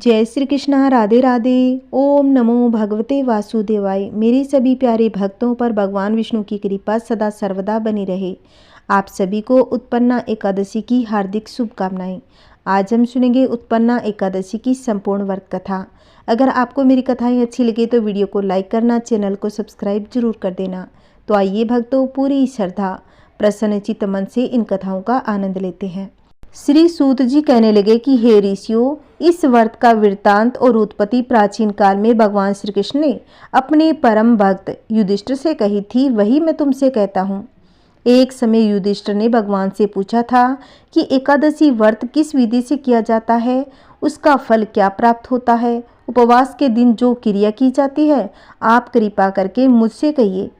जय श्री कृष्णा, राधे राधे। ओम नमो भगवते वासुदेवाय। मेरे सभी प्यारे भक्तों पर भगवान विष्णु की कृपा सदा सर्वदा बनी रहे। आप सभी को उत्पन्ना एकादशी की हार्दिक शुभकामनाएं। आज हम सुनेंगे उत्पन्ना एकादशी की संपूर्ण व्रत कथा। अगर आपको मेरी कथाएं अच्छी लगे तो वीडियो को लाइक करना, चैनल को सब्सक्राइब जरूर कर देना। तो आइए भक्तों, पूरी श्रद्धा प्रसन्नचित्त मन से इन कथाओं का आनंद लेते हैं। श्री सूत जी कहने लगे कि हे ऋषियों, इस व्रत का वृत्तांत और उत्पत्ति प्राचीन काल में भगवान श्री कृष्ण ने अपने परम भक्त युधिष्ठिर से कही थी, वही मैं तुमसे कहता हूँ। एक समय युधिष्ठिर ने भगवान से पूछा था कि एकादशी व्रत किस विधि से किया जाता है, उसका फल क्या प्राप्त होता है, उपवास के दिन जो क्रिया की जाती है, आप कृपा करके मुझसे कहिए।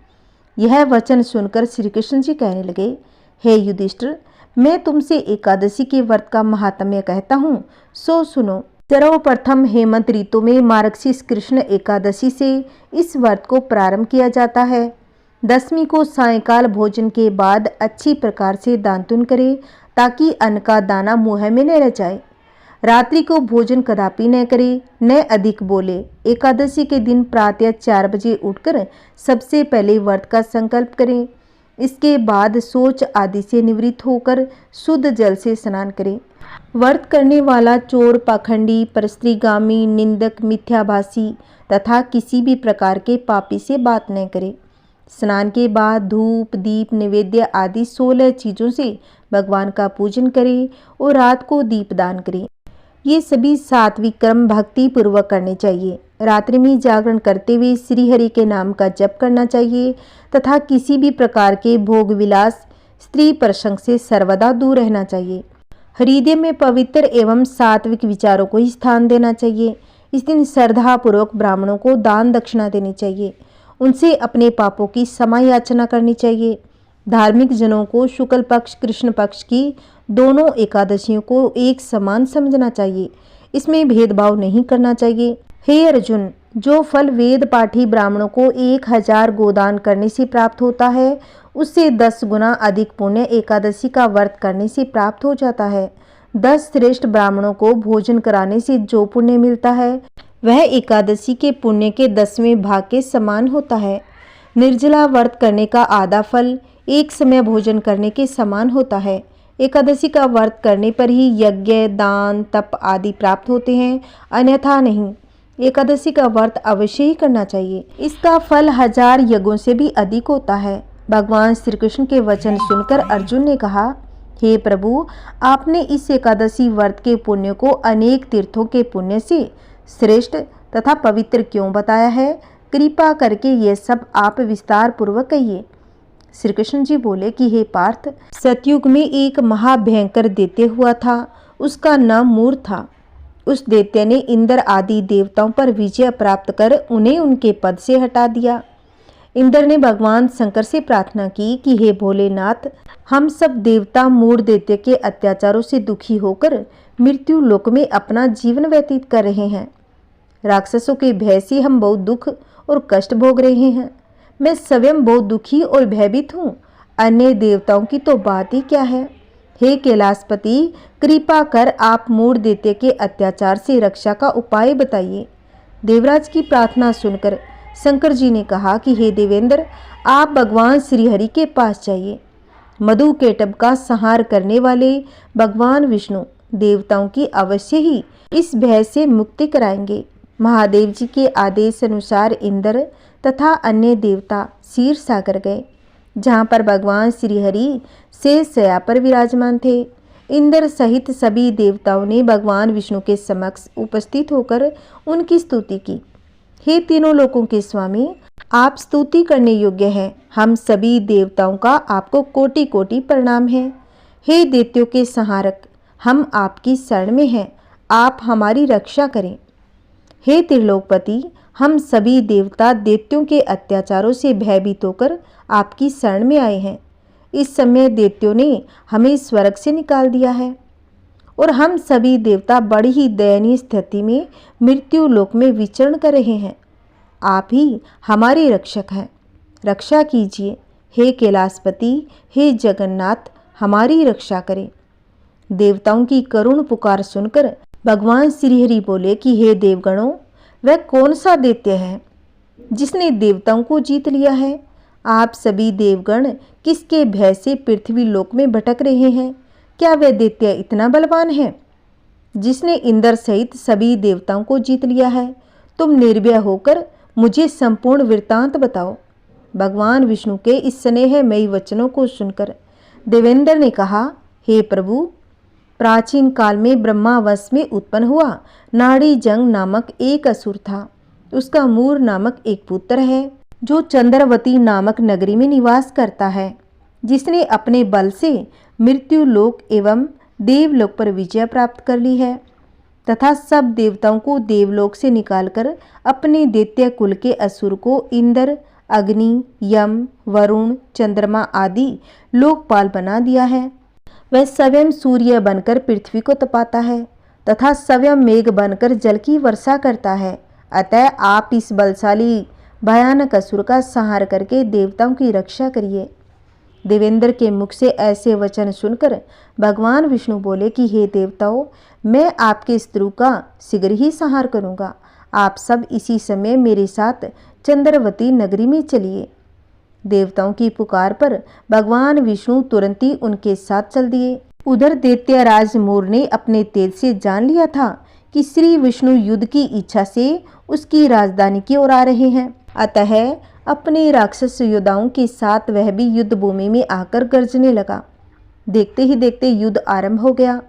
यह वचन सुनकर श्री कृष्ण जी कहने लगे, हे युधिष्ठिर, मैं तुमसे एकादशी के व्रत का महात्म्य कहता हूँ, सो सुनो। सर्वप्रथम हेमंत ऋतु में मार्गशीर्ष कृष्ण एकादशी से इस व्रत को प्रारंभ किया जाता है। दशमी को सायंकाल भोजन के बाद अच्छी प्रकार से दांतुन करे ताकि अन्न का दाना मुँह में न रह जाए। रात्रि को भोजन कदापि न करे, न अधिक बोले। एकादशी के दिन प्रातः 4 बजे उठकर सबसे पहले व्रत का संकल्प करें। इसके बाद शौच आदि से निवृत्त होकर शुद्ध जल से स्नान करें। व्रत करने वाला चोर, पाखंडी, परस्त्रीगामी, निंदक, मिथ्याभाषी तथा किसी भी प्रकार के पापी से बात न करे। स्नान के बाद धूप, दीप, नैवेद्य आदि 16 चीज़ों से भगवान का पूजन करें और रात को दीपदान करें। ये सभी सात्विक कर्म भक्ति पूर्वक करने चाहिए। रात्रि में जागरण करते हुए श्री हरि के नाम का जप करना चाहिए तथा किसी भी प्रकार के भोग विलास, स्त्री प्रसंग से सर्वदा दूर रहना चाहिए। हृदय में पवित्र एवं सात्विक विचारों को ही स्थान देना चाहिए। इस दिन श्रद्धा पूर्वक ब्राह्मणों को दान दक्षिणा देनी चाहिए। उनसे अपने पापों की क्षमा याचना करनी चाहिए। धार्मिक जनों को शुक्ल पक्ष, कृष्ण पक्ष की दोनों एकादशियों को एक समान समझना चाहिए। इसमें भेदभाव नहीं करना चाहिए। हे अर्जुन, जो फल वेद पाठी ब्राह्मणों को 1000 गोदान करने से प्राप्त होता है, उससे 10 गुना अधिक पुण्य एकादशी का व्रत करने से प्राप्त हो जाता है। 10 श्रेष्ठ ब्राह्मणों को भोजन कराने से जो पुण्य मिलता है, वह एकादशी के पुण्य के 10वें भाग के समान होता है। निर्जला व्रत करने का आधा फल एक समय भोजन करने के समान होता है। एकादशी का व्रत करने पर ही यज्ञ, दान, तप आदि प्राप्त होते हैं, अन्यथा नहीं। एकादशी का व्रत अवश्य ही करना चाहिए। इसका फल 1000 यज्ञों से भी अधिक होता है। भगवान श्री कृष्ण के वचन सुनकर अर्जुन ने कहा, हे प्रभु, आपने इस एकादशी व्रत के पुण्य को अनेक तीर्थों के पुण्य से श्रेष्ठ तथा पवित्र क्यों बताया है? कृपा करके ये सब आप विस्तार पूर्वक कहिए। श्री कृष्ण जी बोले कि हे पार्थ, सतयुग में एक महाभयंकर दैत्य हुआ था। उसका नाम मूर था। उस दैत्य ने इंद्र आदि देवताओं पर विजय प्राप्त कर उन्हें उनके पद से हटा दिया। इंद्र ने भगवान शंकर से प्रार्थना की कि हे भोलेनाथ, हम सब देवता मूर दैत्य के अत्याचारों से दुखी होकर मृत्यु लोक में अपना जीवन व्यतीत कर रहे हैं। राक्षसों के भय से हम बहुत दुख और कष्ट भोग रहे हैं। मैं स्वयं बहुत दुखी और भयभीत हूँ, अन्य देवताओं की तो बात ही क्या है। हे कैलाशपति, कृपा कर आप मूर दैत्य के अत्याचार से रक्षा का उपाय बताइए। देवराज की प्रार्थना सुनकर शंकर जी ने कहा कि हे देवेंद्र, आप भगवान श्री हरि के पास जाइए। मधु केटभ का संहार करने वाले भगवान विष्णु देवताओं की अवश्य ही इस भय से मुक्ति कराएंगे। महादेव जी के आदेश अनुसार इंद्र तथा अन्य देवता क्षीर सागर गए, जहाँ पर भगवान श्री हरि शेष शय्या पर विराजमान थे। इंद्र सहित सभी देवताओं ने भगवान विष्णु के समक्ष उपस्थित होकर उनकी स्तुति की। हे तीनों लोकों के स्वामी, आप स्तुति करने योग्य हैं। हम सभी देवताओं का आपको कोटि कोटि प्रणाम है। हे दैत्यों के संहारक, हम आपकी शरण में हैं, आप हमारी रक्षा करें। हे त्रिलोकपति, हम सभी देवता दैत्यों के अत्याचारों से भयभीत होकर आपकी शरण में आए हैं। इस समय दैत्यों ने हमें स्वर्ग से निकाल दिया है और हम सभी देवता बड़ी ही दयनीय स्थिति में मृत्यु लोक में विचरण कर रहे हैं। आप ही हमारे रक्षक हैं, रक्षा कीजिए। हे कैलाशपति, हे जगन्नाथ, हमारी रक्षा करें। देवताओं की करुण पुकार सुनकर भगवान श्रीहरि बोले कि हे देवगणों, वह कौन सा दैत्य है जिसने देवताओं को जीत लिया है? आप सभी देवगण किसके भय से पृथ्वी लोक में भटक रहे हैं? क्या वह दैत्य इतना बलवान है जिसने इंद्र सहित सभी देवताओं को जीत लिया है? तुम निर्भय होकर मुझे संपूर्ण वृत्तांत बताओ। भगवान विष्णु के इस स्नेहमयी वचनों को सुनकर देवेंद्र ने कहा, हे प्रभु, प्राचीन काल में ब्रह्मा वंश में उत्पन्न हुआ नाड़ी जंग नामक एक असुर था। उसका मूर नामक एक पुत्र है जो चंद्रवती नामक नगरी में निवास करता है, जिसने अपने बल से मृत्यु लोक एवं देवलोक पर विजय प्राप्त कर ली है तथा सब देवताओं को देवलोक से निकालकर अपने दैत्य कुल के असुर को इंद्र, अग्नि, यम, वरुण, चंद्रमा आदि लोकपाल बना दिया है। वह स्वयं सूर्य बनकर पृथ्वी को तपाता है तथा स्वयं मेघ बनकर जल की वर्षा करता है। अतः आप इस बलशाली भयानक असुर का संहार करके देवताओं की रक्षा करिए। देवेंद्र के मुख से ऐसे वचन सुनकर भगवान विष्णु बोले कि हे देवताओं, मैं आपके शत्रु का शीघ्र ही संहार करूंगा। आप सब इसी समय मेरे साथ चंद्रवती नगरी में चलिए। देवताओं की पुकार पर भगवान विष्णु तुरंत ही उनके साथ चल दिए। उधर दैत्यराज मूर ने अपने तेज से जान लिया था कि श्री विष्णु युद्ध की इच्छा से उसकी राजधानी की ओर आ रहे हैं। अतः अपने राक्षस योद्धाओं के साथ वह भी युद्ध भूमि में आकर गरजने लगा। देखते ही देखते युद्ध आरंभ हो गया।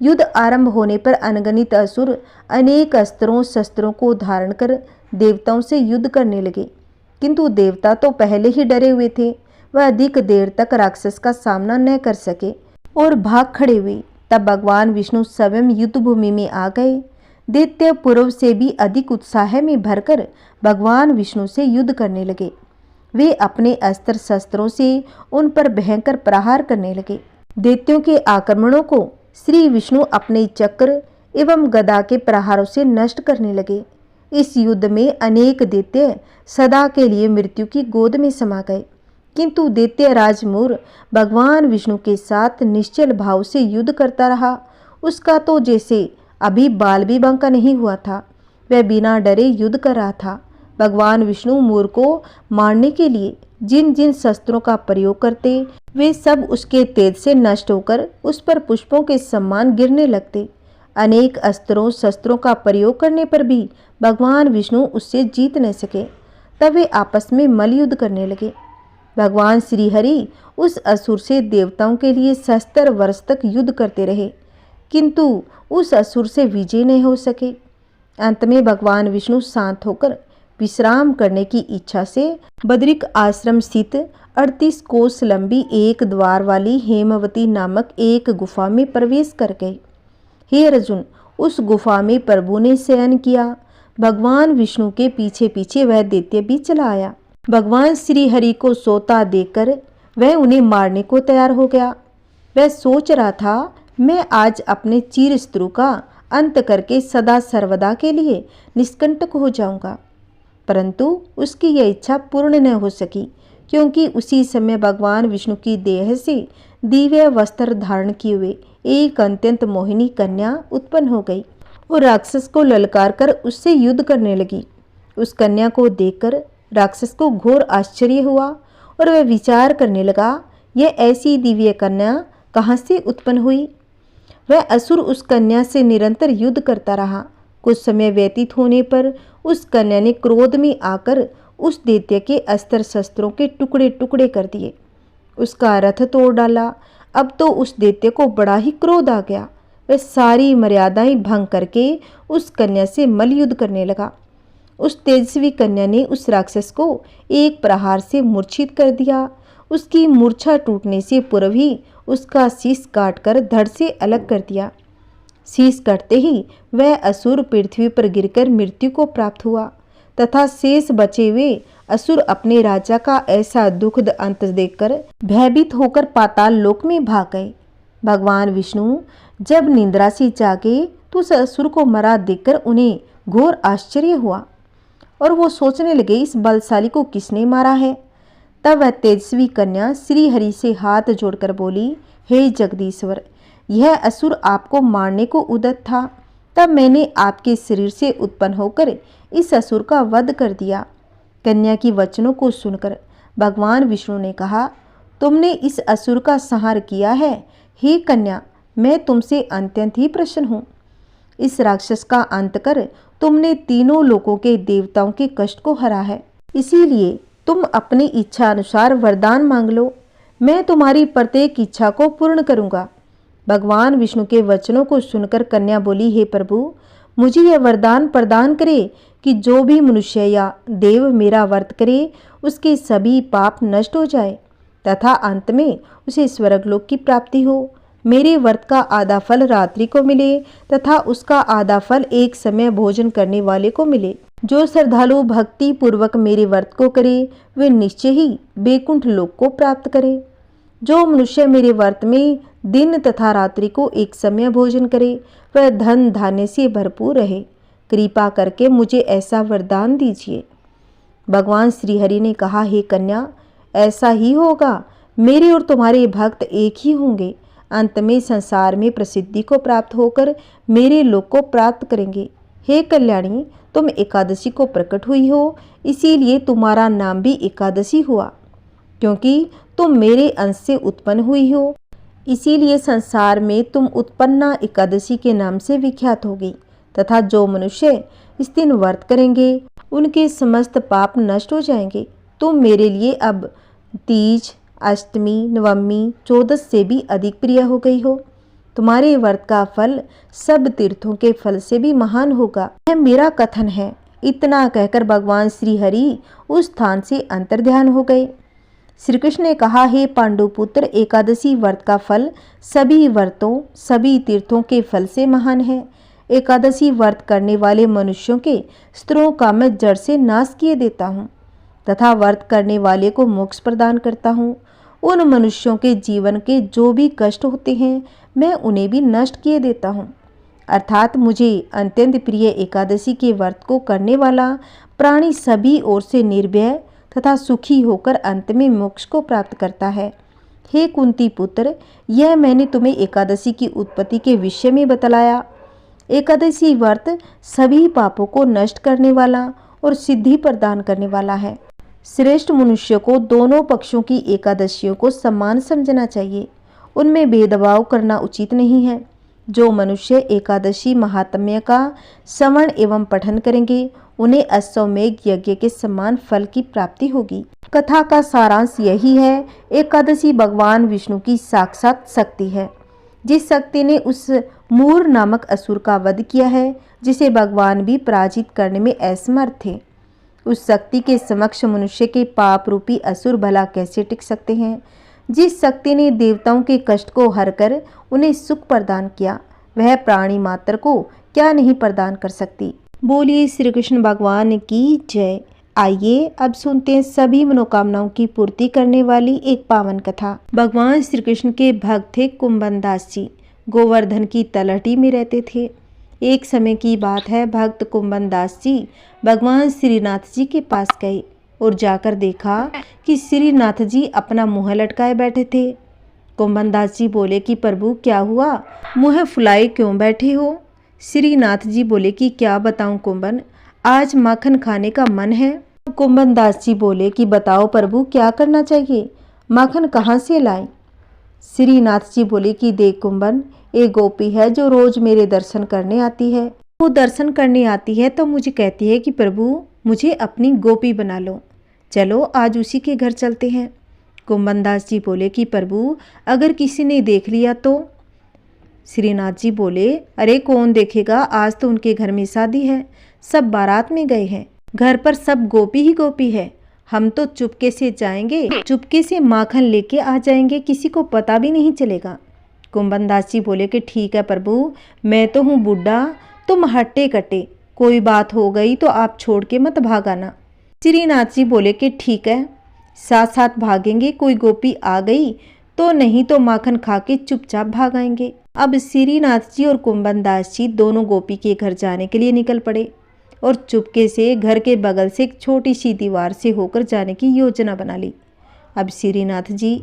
युद्ध आरंभ होने पर अनगणित असुर अनेक अस्त्रों शस्त्रों को धारण कर देवताओं से युद्ध करने लगे, किंतु देवता तो पहले ही डरे हुए थे। वह अधिक देर तक राक्षस का सामना न कर सके और भाग खड़े हुए। तब भगवान विष्णु स्वयं युद्ध भूमि में आ गए। दैत्य पूर्व से भी अधिक उत्साह में भरकर भगवान विष्णु से युद्ध करने लगे। वे अपने अस्त्र शस्त्रों से उन पर भयंकर प्रहार करने लगे। दैत्यों के आक्रमणों को श्री विष्णु अपने चक्र एवं गदा के प्रहारों से नष्ट करने लगे। इस युद्ध में अनेक दैत्य सदा के लिए मृत्यु की गोद में समा गए, किंतु दैत्यराज मूर भगवान विष्णु के साथ निश्चल भाव से युद्ध करता रहा। उसका तो जैसे अभी बाल भी बांका नहीं हुआ था। वह बिना डरे युद्ध कर रहा था। भगवान विष्णु मूर को मारने के लिए जिन जिन शस्त्रों का प्रयोग करते, वे सब उसके तेज से नष्ट होकर उस पर पुष्पों के समान गिरने लगते। अनेक अस्त्रों शस्त्रों का प्रयोग करने पर भी भगवान विष्णु उससे जीत न सके। तब वे आपस में मल्लयुद्ध करने लगे। भगवान श्रीहरि उस असुर से देवताओं के लिए 70 वर्ष तक युद्ध करते रहे, किंतु उस असुर से विजय नहीं हो सके। अंत में भगवान विष्णु शांत होकर विश्राम करने की इच्छा से बद्रिक आश्रम स्थित 38 कोस लंबी एक द्वार वाली हेमवती नामक एक गुफा में प्रवेश कर गए। हे अर्जुन, उस गुफा में प्रभु ने शयन किया। भगवान विष्णु के पीछे पीछे वह दैत्य भी चला आया। भगवान श्री हरि को सोता देखकर वह उन्हें मारने को तैयार हो गया। वह सोच रहा था, मैं आज अपने चिर शत्रु का अंत करके सदा सर्वदा के लिए निष्कंटक हो जाऊंगा। परंतु उसकी यह इच्छा पूर्ण न हो सकी, क्योंकि उसी समय भगवान विष्णु की देह से दिव्य वस्त्र धारण किए हुए एक अत्यंत मोहिनी कन्या उत्पन्न हो गई और राक्षस को ललकार कर उससे युद्ध करने लगी। उस कन्या को देखकर राक्षस को घोर आश्चर्य हुआ और वह विचार करने लगा, यह ऐसी दिव्य कन्या कहाँ से उत्पन्न हुई। वह असुर उस कन्या से निरंतर युद्ध करता रहा। कुछ समय व्यतीत होने पर उस कन्या ने क्रोध में आकर उस दैत्य के अस्त्र शस्त्रों के टुकड़े टुकड़े कर दिए, उसका रथ तोड़ डाला। अब तो उस दैत्य को बड़ा ही क्रोध आ गया। वह सारी मर्यादाएं भंग करके उस कन्या से मल्लयुद्ध करने लगा। उस तेजस्वी कन्या ने उस राक्षस को एक प्रहार से मूर्छित कर दिया। उसकी मूर्छा टूटने से पूर्व ही उसका शीश काटकर धड़ से अलग कर दिया। शीश कटते ही वह असुर पृथ्वी पर गिरकर मृत्यु को प्राप्त हुआ तथा शेष बचे हुए असुर अपने राजा का ऐसा दुखद अंत देखकर भयभीत होकर पाताल लोक में भाग गए। भगवान विष्णु जब निद्रा से जागे तो उस असुर को मरा देखकर उन्हें घोर आश्चर्य हुआ और वो सोचने लगे, इस बलशाली को किसने मारा है। तब वह तेजस्वी कन्या श्री हरि से हाथ जोड़कर बोली, हे जगदीश्वर, यह असुर आपको मारने को उद्यत था। तब मैंने आपके शरीर से उत्पन्न होकर इस असुर का वध कर दिया। कन्या की वचनों को सुनकर भगवान विष्णु ने कहा, तुमने इस असुर का संहार किया है। हे कन्या, मैं तुमसे अत्यंत ही प्रसन्न हूँ। इस राक्षस का अंत कर तुमने तीनों लोकों के देवताओं के कष्ट को हरा है। इसीलिए तुम अपनी इच्छा अनुसार वरदान मांग लो, मैं तुम्हारी प्रत्येक इच्छा को पूर्ण करूंगा। भगवान विष्णु के वचनों को सुनकर कन्या बोली, हे प्रभु, मुझे यह वरदान प्रदान करे कि जो भी मनुष्य या देव मेरा व्रत करे उसके सभी पाप नष्ट हो जाए तथा अंत में उसे स्वर्गलोक की प्राप्ति हो। मेरे व्रत का आधा फल रात्रि को मिले तथा उसका आधा फल एक समय भोजन करने वाले को मिले। जो श्रद्धालु भक्ति पूर्वक मेरे व्रत को करे वे निश्चय ही बैकुंठ लोक को प्राप्त करे। जो मनुष्य मेरे व्रत में दिन तथा रात्रि को एक समय भोजन करे वह धन धान्य से भरपूर रहे। कृपा करके मुझे ऐसा वरदान दीजिए। भगवान श्रीहरि ने कहा, हे कन्या, ऐसा ही होगा। मेरे और तुम्हारे भक्त एक ही होंगे। अंत में संसार में प्रसिद्धि को प्राप्त होकर मेरे लोक को प्राप्त करेंगे। हे कल्याणी, तुम एकादशी को प्रकट हुई हो, इसीलिए तुम्हारा नाम भी एकादशी हुआ। क्योंकि तुम मेरे अंश से उत्पन्न हुई हो, इसीलिए संसार में तुम उत्पन्ना एकादशी के नाम से विख्यात होगी। तथा जो मनुष्य इस दिन व्रत करेंगे उनके समस्त पाप नष्ट हो जाएंगे। तुम मेरे लिए अब तीज, अष्टमी, नवमी, 14 से भी अधिक प्रिय हो गई हो। तुम्हारे व्रत का फल सब तीर्थों के फल से भी महान होगा, यह मेरा कथन है। इतना कहकर भगवान श्री हरि उस स्थान से अंतर्ध्यान हो गए। श्री कृष्ण ने कहा, हे पांडुपुत्र, एकादशी व्रत का फल सभी व्रतों, सभी तीर्थों के फल से महान है। एकादशी व्रत करने वाले मनुष्यों के स्त्रों का मैं जड़ से नाश किए देता हूँ तथा व्रत करने वाले को मोक्ष प्रदान करता हूँ। उन मनुष्यों के जीवन के जो भी कष्ट होते हैं मैं उन्हें भी नष्ट किए देता हूँ। अर्थात मुझे अत्यंत प्रिय एकादशी के व्रत को करने वाला प्राणी सभी ओर से निर्भय तथा सुखी होकर अंत में मोक्ष को प्राप्त करता है। हे कुंती पुत्र, यह मैंने तुम्हें एकादशी की उत्पत्ति के विषय में बतलाया। एकादशी व्रत सभी पापों को नष्ट करने वाला और सिद्धि प्रदान करने वाला है। श्रेष्ठ मनुष्य को दोनों पक्षों की एकादशियों को समान समझना चाहिए, उनमें भेदभाव करना उचित नहीं है। जो मनुष्य एकादशी महात्म्य का श्रवण एवं पठन करेंगे उन्हें अश्वमेध यज्ञ के समान फल की प्राप्ति होगी। कथा का सारांश यही है, एकादशी भगवान विष्णु की साक्षात शक्ति है। जिस शक्ति ने उस मूर नामक असुर का वध किया है, जिसे भगवान भी पराजित करने में असमर्थ थे, उस शक्ति के समक्ष मनुष्य के पाप रूपी असुर भला कैसे टिक सकते हैं। जिस शक्ति ने देवताओं के कष्ट को हरकर उन्हें सुख प्रदान किया, वह प्राणी मात्र को क्या नहीं प्रदान कर सकती। बोलिए श्री कृष्ण भगवान की जय। आइए अब सुनते हैं सभी मनोकामनाओं की पूर्ति करने वाली एक पावन कथा। भगवान श्री कृष्ण के भक्त थे कुंभन दास जी, गोवर्धन की तलहटी में रहते थे। एक समय की बात है, भक्त कुंभन दास जी भगवान श्रीनाथ जी के पास गए और जाकर देखा कि श्रीनाथ जी अपना मुँह लटकाए बैठे थे। कुंभन दास जी बोले कि प्रभु क्या हुआ, मुँह फुलाए क्यों बैठे हो। श्रीनाथ जी बोले कि क्या बताऊं कुंभन, आज माखन खाने का मन है। कुंभन दास जी बोले कि बताओ प्रभु क्या करना चाहिए, माखन कहाँ से लाएं। श्रीनाथ जी बोले कि देख कुंभन, एक गोपी है जो रोज मेरे दर्शन करने आती है। वो दर्शन करने आती है तो मुझे कहती है कि प्रभु मुझे अपनी गोपी बना लो, चलो आज उसी के घर चलते हैं। कुंभन दास जी बोले कि प्रभु अगर किसी ने देख लिया तो। श्रीनाथ जी बोले, अरे कौन देखेगा, आज तो उनके घर में शादी है, सब बारात में गए हैं, घर पर सब गोपी ही गोपी है। हम तो चुपके से जाएंगे, चुपके से माखन लेके आ जाएंगे, किसी को पता भी नहीं चलेगा। कुंभन दास जी बोले कि ठीक है प्रभु, मैं तो हूँ बूढ़ा, तुम हट्टे कट्टे, कोई बात हो गई तो आप छोड़ के मत भागाना। श्रीनाथ जी बोले कि ठीक है, साथ साथ भागेंगे, कोई गोपी आ गई तो, नहीं तो माखन खा के चुपचाप भागाएंगे। अब श्रीनाथ जी और कुंभन दास जी दोनों गोपी के घर जाने के लिए निकल पड़े और चुपके से घर के बगल से एक छोटी सी दीवार से होकर जाने की योजना बना ली। अब श्रीनाथ जी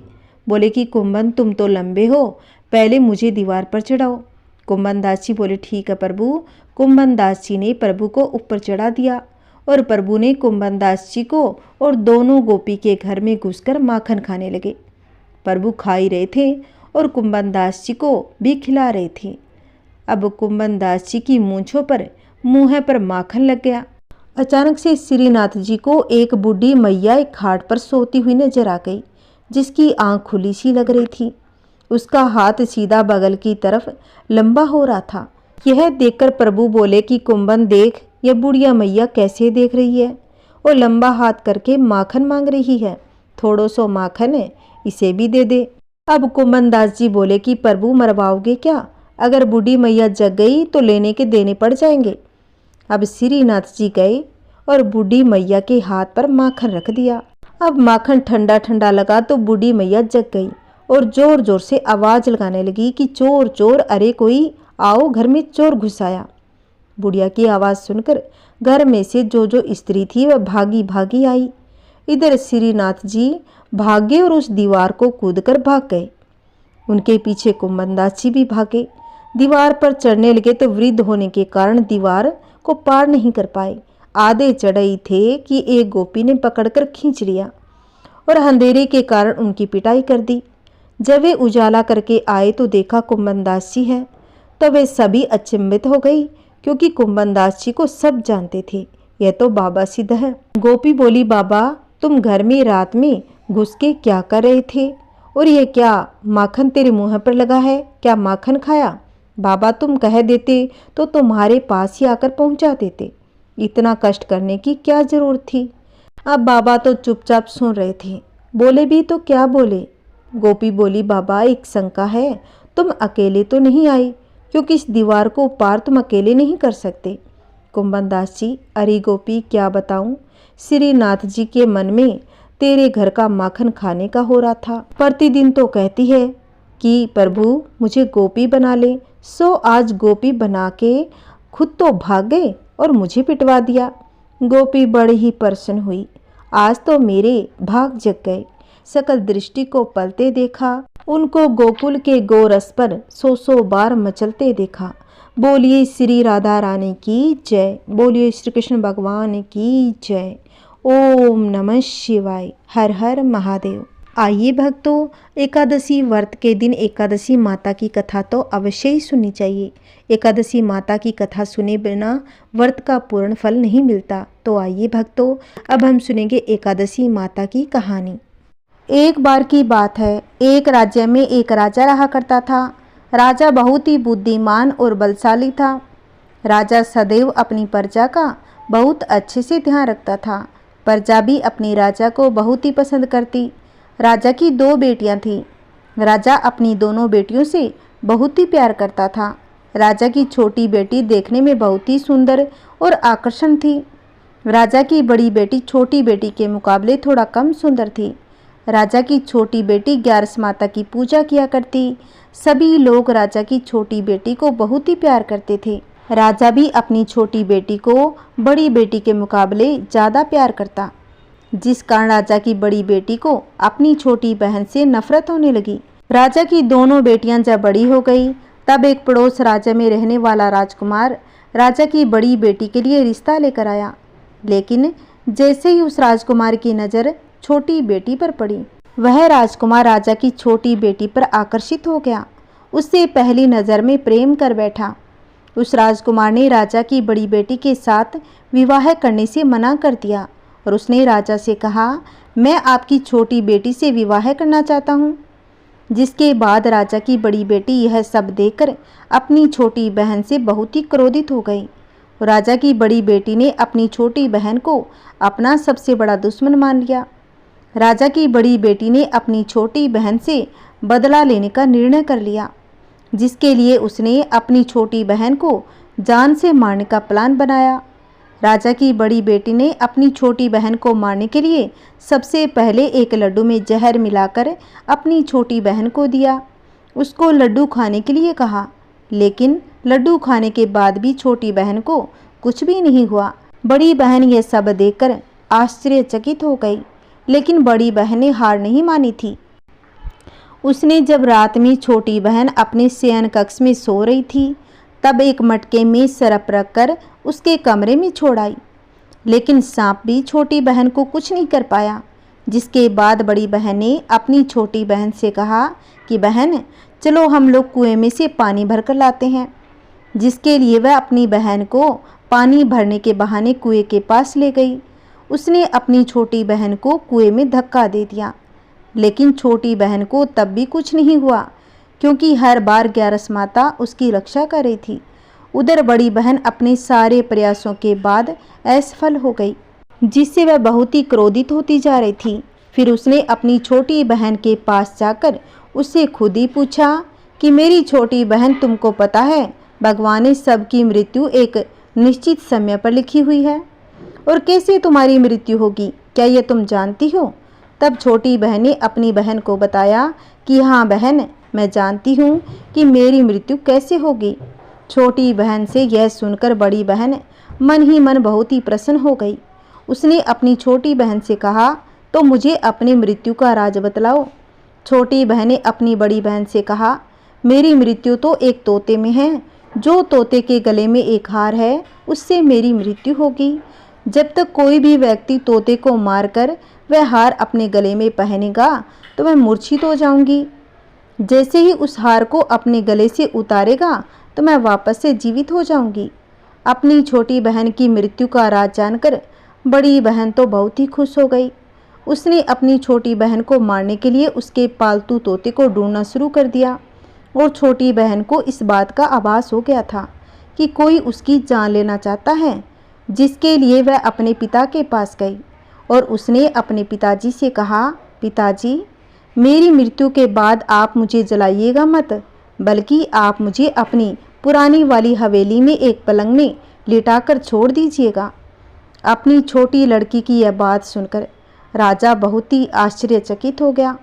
बोले कि कुंभन तुम तो लंबे हो, पहले मुझे दीवार पर चढ़ाओ। कुंभन दास जी बोले, ठीक है प्रभु। कुंभन दास जी ने प्रभु को ऊपर चढ़ा दिया और प्रभु ने कुंभन दास जी को और दोनों गोपी के घर में घुसकर माखन खाने लगे। प्रभु खा ही रहे थे और कुंभन दास जी को भी खिला रहे थे। अब कुंभन दास जी की मूंछों पर, मुंह पर माखन लग गया। अचानक से श्रीनाथ जी को एक बूढ़ी मैया एक खाट पर सोती हुई नजर आ गई, जिसकी आंख खुली सी लग रही थी। उसका हाथ सीधा बगल की तरफ लंबा हो रहा था। यह देखकर प्रभु बोले कि कुंभन देख, यह बुढ़िया मैया कैसे देख रही है और लंबा हाथ करके माखन मांग रही है। थोड़ो सो माखन है, इसे भी दे दे। अब कुंभन दास जी बोले कि प्रभु मरवाओगे क्या? अगर बूढ़ी मैया जग गई तो लेने के देने पड़ जाएंगे। अब श्रीनाथ जी गए और बूढ़ी मैया के हाथ पर माखन रख दिया। अब माखन ठंडा ठंडा लगा तो बूढ़ी मैया जग गई और जोर जोर से आवाज लगाने लगी कि चोर चोर, अरे कोई आओ, घर में चोर घुस आया। बुढ़िया की आवाज़ सुनकर घर में से जो जो स्त्री थी वह भागी भागी आई। इधर श्रीनाथ जी भागे और उस दीवार को कूदकर भाग गए। उनके पीछे कुंभन दास जी भी भागे। दीवार पर चढ़ने लगे तो वृद्ध होने के कारण दीवार को पार नहीं कर पाए। आधे चढ़े ही थे कि एक गोपी ने पकड़कर खींच लिया और अंधेरे के कारण उनकी पिटाई कर दी। जब वे उजाला करके आए तो देखा कुंभन दास जी है, तो वे सभी अचंभित हो गई, क्योंकि कुंभन दास जी को सब जानते थे, यह तो बाबा सिद्ध है। गोपी बोली, बाबा तुम घर में रात में घुस के क्या कर रहे थे और ये क्या माखन तेरे मुंह पर लगा है? क्या माखन खाया? बाबा तुम कह देते तो तुम्हारे पास ही आकर पहुंचा देते, इतना कष्ट करने की क्या जरूरत थी? अब बाबा तो चुपचाप सुन रहे थे, बोले भी तो क्या बोले। गोपी बोली, बाबा एक शंका है, तुम अकेले तो नहीं आई, क्योंकि इस दीवार को पार तुम अकेले नहीं कर सकते। कुंभन दास जी, अरे गोपी क्या बताऊं, श्रीनाथ जी के मन में तेरे घर का माखन खाने का हो रहा था। प्रतिदिन तो कहती है कि प्रभु मुझे गोपी बना ले, सो आज गोपी बना के खुद तो भाग गए और मुझे पिटवा दिया। गोपी बड़ी ही प्रसन्न हुई, आज तो मेरे भाग जग गए। सकल दृष्टि को पलते देखा, उनको गोकुल के गोरस पर 100 बार मचलते देखा। बोलिए श्री राधा रानी की जय, बोलिए श्री कृष्ण भगवान की जय। ओम नमः शिवाय। हर हर महादेव। आइए भक्तों, एकादशी व्रत के दिन एकादशी माता की कथा तो अवश्य ही सुननी चाहिए। एकादशी माता की कथा सुने बिना व्रत का पूर्ण फल नहीं मिलता। तो आइए भक्तों, अब हम सुनेंगे एकादशी माता की कहानी। एक बार की बात है, एक राज्य में एक राजा रहा करता था। राजा बहुत ही बुद्धिमान और बलशाली था। राजा सदैव अपनी प्रजा का बहुत अच्छे से ध्यान रखता था। प्रजा भी अपने राजा को बहुत ही पसंद करती। राजा की 2 बेटियां थीं। राजा अपनी दोनों बेटियों से बहुत ही प्यार करता था। राजा की छोटी बेटी देखने में बहुत ही सुंदर और आकर्षण थी। राजा की बड़ी बेटी छोटी बेटी के मुकाबले थोड़ा कम सुंदर थी। राजा की छोटी बेटी ग्यारस माता की पूजा किया करती। सभी लोग राजा की छोटी बेटी को बहुत ही प्यार करते थे। राजा भी अपनी छोटी बेटी को बड़ी बेटी के मुकाबले ज़्यादा प्यार करता, जिस कारण राजा की बड़ी बेटी को अपनी छोटी बहन से नफरत होने लगी। राजा की दोनों बेटियां जब बड़ी हो गई, तब एक पड़ोस राज्य में रहने वाला राजकुमार राजा की बड़ी बेटी के लिए रिश्ता लेकर आया। लेकिन जैसे ही उस राजकुमार की नज़र छोटी बेटी पर पड़ी, वह राजकुमार राजा की छोटी बेटी पर आकर्षित हो गया। उससे पहली नज़र में प्रेम कर बैठा। उस राजकुमार ने राजा की बड़ी बेटी के साथ विवाह करने से मना कर दिया और उसने राजा से कहा, मैं आपकी छोटी बेटी से विवाह करना चाहता हूँ। जिसके बाद राजा की बड़ी बेटी यह सब देखकर अपनी छोटी बहन से बहुत ही क्रोधित हो गई। राजा की बड़ी बेटी ने अपनी छोटी बहन को अपना सबसे बड़ा दुश्मन मान लिया। राजा की बड़ी बेटी ने अपनी छोटी बहन से बदला लेने का निर्णय कर लिया, जिसके लिए उसने अपनी छोटी बहन को जान से मारने का प्लान बनाया। राजा की बड़ी बेटी ने अपनी छोटी बहन को मारने के लिए सबसे पहले एक लड्डू में जहर मिलाकर अपनी छोटी बहन को दिया। उसको लड्डू खाने के लिए कहा, लेकिन लड्डू खाने के बाद भी छोटी बहन को कुछ भी नहीं हुआ। बड़ी बहन यह सब देखकर आश्चर्यचकित हो गई, लेकिन बड़ी बहन ने हार नहीं मानी थी। उसने जब रात में छोटी बहन अपने शयन कक्ष में सो रही थी, तब एक मटके में सरप रखकर उसके कमरे में छोड़ आई। लेकिन सांप भी छोटी बहन को कुछ नहीं कर पाया। जिसके बाद बड़ी बहन ने अपनी छोटी बहन से कहा कि बहन चलो हम लोग कुएं में से पानी भरकर लाते हैं। जिसके लिए वह अपनी बहन को पानी भरने के बहाने कुएं के पास ले गई। उसने अपनी छोटी बहन को कुएं में धक्का दे दिया, लेकिन छोटी बहन को तब भी कुछ नहीं हुआ, क्योंकि हर बार ग्यारस माता उसकी रक्षा कर रही थी। उधर बड़ी बहन अपने सारे प्रयासों के बाद असफल हो गई, जिससे वह बहुत ही क्रोधित होती जा रही थी। फिर उसने अपनी छोटी बहन के पास जाकर उससे खुद ही पूछा कि मेरी छोटी बहन, तुमको पता है भगवान ने सबकी मृत्यु एक निश्चित समय पर लिखी हुई है, और कैसे तुम्हारी मृत्यु होगी, क्या ये तुम जानती हो? तब छोटी बहन ने अपनी बहन को बताया कि हाँ बहन, मैं जानती हूँ कि मेरी मृत्यु कैसे होगी। छोटी बहन से यह सुनकर बड़ी बहन मन ही मन बहुत ही प्रसन्न हो गई। उसने अपनी छोटी बहन से कहा, तो मुझे अपनी मृत्यु का राज बतलाओ। छोटी बहन ने अपनी बड़ी बहन से कहा, मेरी मृत्यु तो एक तोते में है। जो तोते के गले में एक हार है, उससे मेरी मृत्यु होगी। जब तक कोई भी व्यक्ति तोते को मारकर वह हार अपने गले में पहनेगा तो मैं मूर्छित हो जाऊंगी। जैसे ही उस हार को अपने गले से उतारेगा तो मैं वापस से जीवित हो जाऊंगी। अपनी छोटी बहन की मृत्यु का राज जानकर बड़ी बहन तो बहुत ही खुश हो गई। उसने अपनी छोटी बहन को मारने के लिए उसके पालतू तोते को ढूंढना शुरू कर दिया, और छोटी बहन को इस बात का आभास हो गया था कि कोई उसकी जान लेना चाहता है। जिसके लिए वह अपने पिता के पास गई और उसने अपने पिताजी से कहा, पिताजी मेरी मृत्यु के बाद आप मुझे जलाइएगा मत, बल्कि आप मुझे अपनी पुरानी वाली हवेली में एक पलंग में लिटाकर छोड़ दीजिएगा। अपनी छोटी लड़की की यह बात सुनकर राजा बहुत ही आश्चर्यचकित हो गया।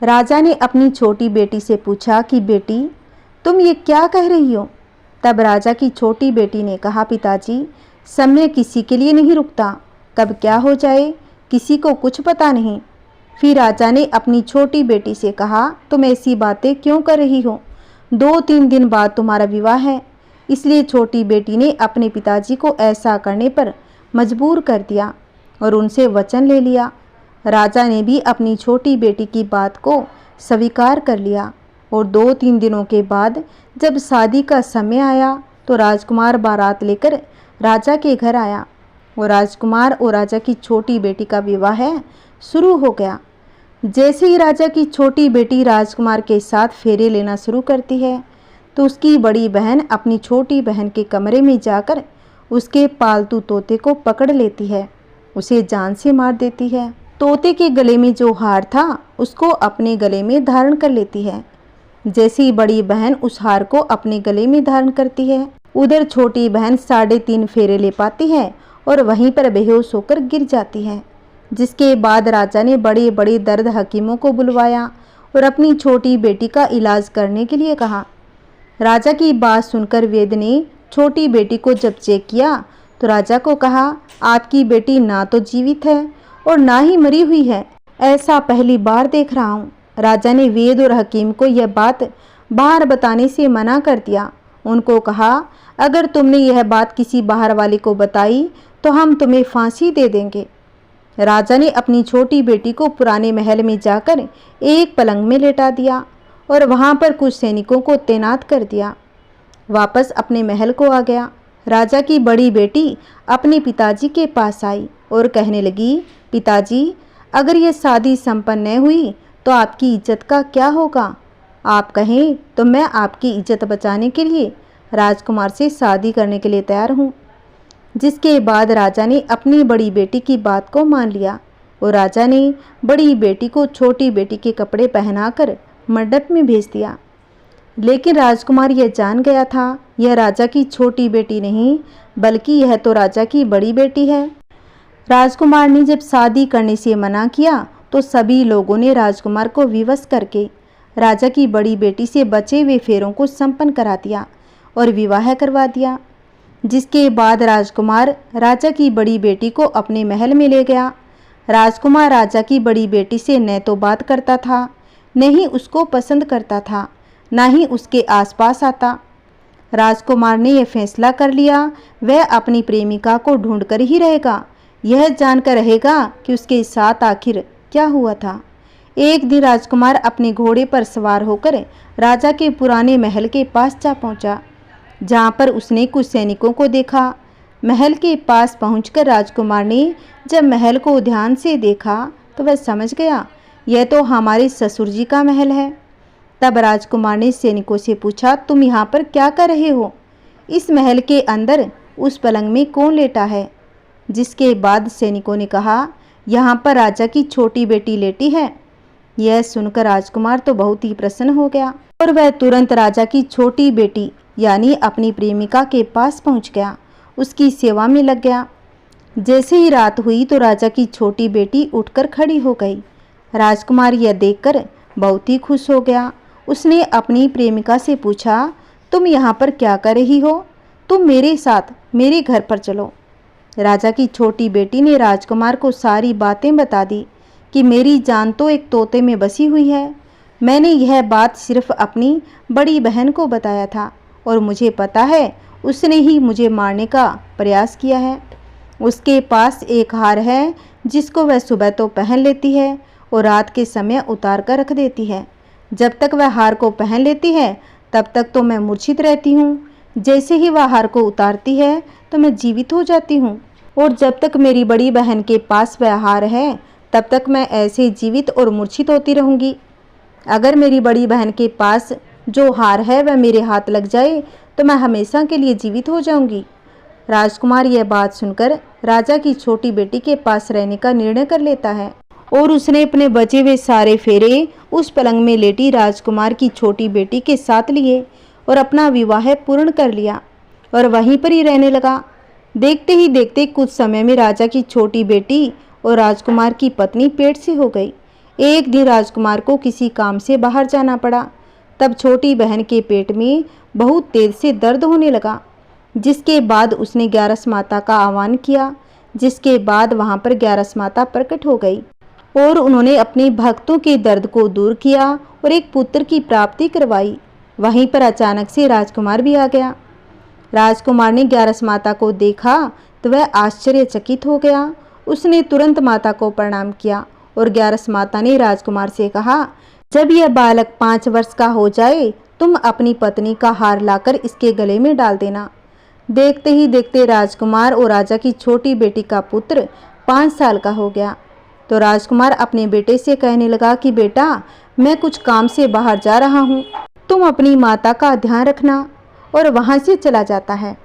राजा ने अपनी छोटी बेटी से पूछा कि बेटी, तुम ये क्या कह रही हो? तब राजा की छोटी बेटी ने कहा, पिताजी समय किसी के लिए नहीं रुकता, कब क्या हो जाए किसी को कुछ पता नहीं। फिर राजा ने अपनी छोटी बेटी से कहा, तुम ऐसी बातें क्यों कर रही हो? 2-3 दिन बाद तुम्हारा विवाह है। इसलिए छोटी बेटी ने अपने पिताजी को ऐसा करने पर मजबूर कर दिया और उनसे वचन ले लिया। राजा ने भी अपनी छोटी बेटी की बात को स्वीकार कर लिया, और 2-3 दिनों के बाद जब शादी का समय आया तो राजकुमार बारात लेकर राजा के घर आया, और राजकुमार और राजा की छोटी बेटी का विवाह शुरू हो गया। जैसे ही राजा की छोटी बेटी राजकुमार के साथ फेरे लेना शुरू करती है तो उसकी बड़ी बहन अपनी छोटी बहन के कमरे में जाकर उसके पालतू तोते को पकड़ लेती है, उसे जान से मार देती है। तोते के गले में जो हार था उसको अपने गले में धारण कर लेती है। जैसे ही बड़ी बहन उस हार को अपने गले में धारण करती है, उधर छोटी बहन 3.5 फेरे ले पाती है और वहीं पर बेहोश होकर गिर जाती है। जिसके बाद राजा ने बड़े बड़े दर्द हकीमों को बुलवाया और अपनी छोटी बेटी का इलाज करने के लिए कहा। राजा की बात सुनकर वैद्य ने छोटी बेटी को जब चेक किया तो राजा को कहा, आपकी बेटी ना तो जीवित है और ना ही मरी हुई है, ऐसा पहली बार देख रहा हूँ। राजा ने वैद्य और हकीम को यह बात बाहर बताने से मना कर दिया। उनको कहा, अगर तुमने यह बात किसी बाहर वाले को बताई तो हम तुम्हें फांसी दे देंगे। राजा ने अपनी छोटी बेटी को पुराने महल में जाकर एक पलंग में लेटा दिया और वहां पर कुछ सैनिकों को तैनात कर दिया। वापस अपने महल को आ गया। राजा की बड़ी बेटी अपने पिताजी के पास आई और कहने लगी, पिताजी अगर यह शादी संपन्न न हुई तो आपकी इज्जत का क्या होगा? आप कहें तो मैं आपकी इज्जत बचाने के लिए राजकुमार से शादी करने के लिए तैयार हूँ। जिसके बाद राजा ने अपनी बड़ी बेटी की बात को मान लिया और राजा ने बड़ी बेटी को छोटी बेटी के कपड़े पहनाकर मंडप में भेज दिया। लेकिन राजकुमार यह जान गया था यह राजा की छोटी बेटी नहीं बल्कि यह तो राजा की बड़ी बेटी है। राजकुमार ने जब शादी करने से मना किया तो सभी लोगों ने राजकुमार को विवश करके राजा की बड़ी बेटी से बचे हुए फेरों को संपन्न करा दिया और विवाह करवा दिया। जिसके बाद राजकुमार राजा की बड़ी बेटी को अपने महल में ले गया। राजकुमार राजा की बड़ी बेटी से न तो बात करता था, न ही उसको पसंद करता था, न ही उसके आसपास आता। राजकुमार ने यह फैसला कर लिया वह अपनी प्रेमिका को ढूंढकर ही रहेगा, यह जानकर रहेगा कि उसके साथ आखिर क्या हुआ था। एक दिन राजकुमार अपने घोड़े पर सवार होकर राजा के पुराने महल के पास जा पहुंचा, जहां पर उसने कुछ सैनिकों को देखा। महल के पास पहुंचकर राजकुमार ने जब महल को ध्यान से देखा तो वह समझ गया यह तो हमारे ससुर जी का महल है। तब राजकुमार ने सैनिकों से पूछा, तुम यहाँ पर क्या कर रहे हो? इस महल के अंदर उस पलंग में कौन लेटा है? जिसके बाद सैनिकों ने कहा, यहाँ पर राजा की छोटी बेटी लेटी है। यह सुनकर राजकुमार तो बहुत ही प्रसन्न हो गया और वह तुरंत राजा की छोटी बेटी यानी अपनी प्रेमिका के पास पहुंच गया, उसकी सेवा में लग गया। जैसे ही रात हुई तो राजा की छोटी बेटी उठकर खड़ी हो गई। राजकुमार यह देखकर बहुत ही खुश हो गया। उसने अपनी प्रेमिका से पूछा, तुम यहाँ पर क्या कर रही हो? तुम मेरे साथ मेरे घर पर चलो। राजा की छोटी बेटी ने राजकुमार को सारी बातें बता दी कि मेरी जान तो एक तोते में बसी हुई है। मैंने यह बात सिर्फ अपनी बड़ी बहन को बताया था और मुझे पता है उसने ही मुझे मारने का प्रयास किया है। उसके पास एक हार है जिसको वह सुबह तो पहन लेती है और रात के समय उतार कर रख देती है। जब तक वह हार को पहन लेती है तब तक तो मैं मूर्छित रहती हूँ। जैसे ही वह हार को उतारती है तो मैं जीवित हो जाती हूँ और जब तक मेरी बड़ी बहन के पास वह हार है तब तक मैं ऐसे जीवित और मूर्छित होती रहूँगी। अगर मेरी बड़ी बहन के पास जो हार है वह मेरे हाथ लग जाए तो मैं हमेशा के लिए जीवित हो जाऊंगी। राजकुमार यह बात सुनकर राजा की छोटी बेटी के पास रहने का निर्णय कर लेता है और उसने अपने बचे हुए सारे फेरे उस पलंग में लेटी राजकुमार की छोटी बेटी के साथ लिए और अपना विवाह पूर्ण कर लिया और वहीं पर ही रहने लगा। देखते ही देखते कुछ समय में राजा की छोटी बेटी और राजकुमार की पत्नी पेट से हो गई। एक दिन राजकुमार को किसी काम से बाहर जाना पड़ा। तब छोटी बहन के पेट में बहुत तेज से दर्द होने लगा, जिसके बाद उसने ग्यारस माता का आह्वान किया। जिसके बाद वहां पर ग्यारस माता प्रकट हो गई और उन्होंने अपने भक्तों के दर्द को दूर किया और एक पुत्र की प्राप्ति करवाई। वहीं पर अचानक से राजकुमार भी आ गया। राजकुमार ने ग्यारस माता को देखा तो वह आश्चर्यचकित हो गया। उसने तुरंत माता को प्रणाम किया और ग्यारस माता ने राजकुमार से कहा, जब यह बालक 5 वर्ष का हो जाए तुम अपनी पत्नी का हार लाकर इसके गले में डाल देना। देखते ही देखते राजकुमार और राजा की छोटी बेटी का पुत्र 5 साल का हो गया। तो राजकुमार अपने बेटे से कहने लगा कि बेटा, मैं कुछ काम से बाहर जा रहा हूँ, तुम अपनी माता का ध्यान रखना, और वहाँ से चला जाता है।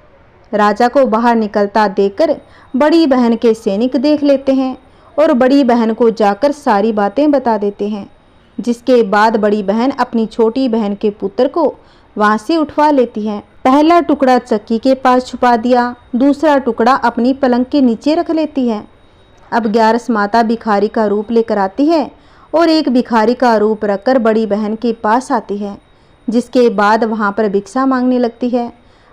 राजा को बाहर निकलता देखकर बड़ी बहन के सैनिक देख लेते हैं और बड़ी बहन को जाकर सारी बातें बता देते हैं। जिसके बाद बड़ी बहन अपनी छोटी बहन के पुत्र को वहां से उठवा लेती है। पहला टुकड़ा चक्की के पास छुपा दिया, दूसरा टुकड़ा अपनी पलंग के नीचे रख लेती है। अब ग्यारस माता भिखारी का रूप लेकर आती है और एक भिखारी का रूप रखकर बड़ी बहन के पास आती है। जिसके बाद वहां पर भिक्षा मांगने लगती है।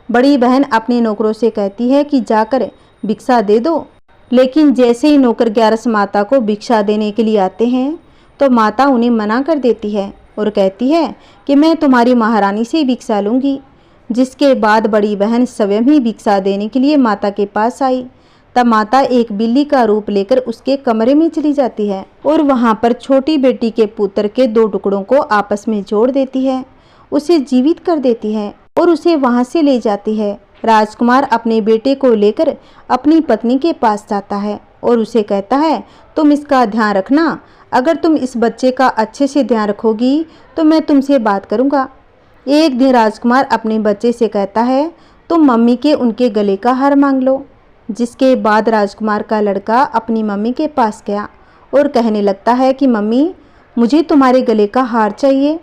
बड़ी बहन अपने नौकरों से कहती है कि जाकर भिक्षा दे दो, लेकिन जैसे ही नौकर ग्यारस माता को भिक्षा देने के लिए आते हैं तो माता उन्हें मना कर देती है और कहती है कि मैं तुम्हारी महारानी से भिक्षा लूँगी। जिसके बाद बड़ी बहन स्वयं ही भिक्षा देने के लिए माता के पास आई। तब माता एक बिल्ली का रूप लेकर उसके कमरे में चली जाती है और वहां पर छोटी बेटी के पुत्र के 2 टुकड़ों को आपस में जोड़ देती है, उसे जीवित कर देती है और उसे वहां से ले जाती है। राजकुमार अपने बेटे को लेकर अपनी पत्नी के पास जाता है और उसे कहता है, तुम इसका ध्यान रखना, अगर तुम इस बच्चे का अच्छे से ध्यान रखोगी तो मैं तुमसे बात करूँगा। एक दिन राजकुमार अपने बच्चे से कहता है, तुम मम्मी के उनके गले का हार मांग लो। जिसके बाद राजकुमार का लड़का अपनी मम्मी के पास गया और कहने लगता है कि मम्मी, मुझे तुम्हारे गले का हार चाहिए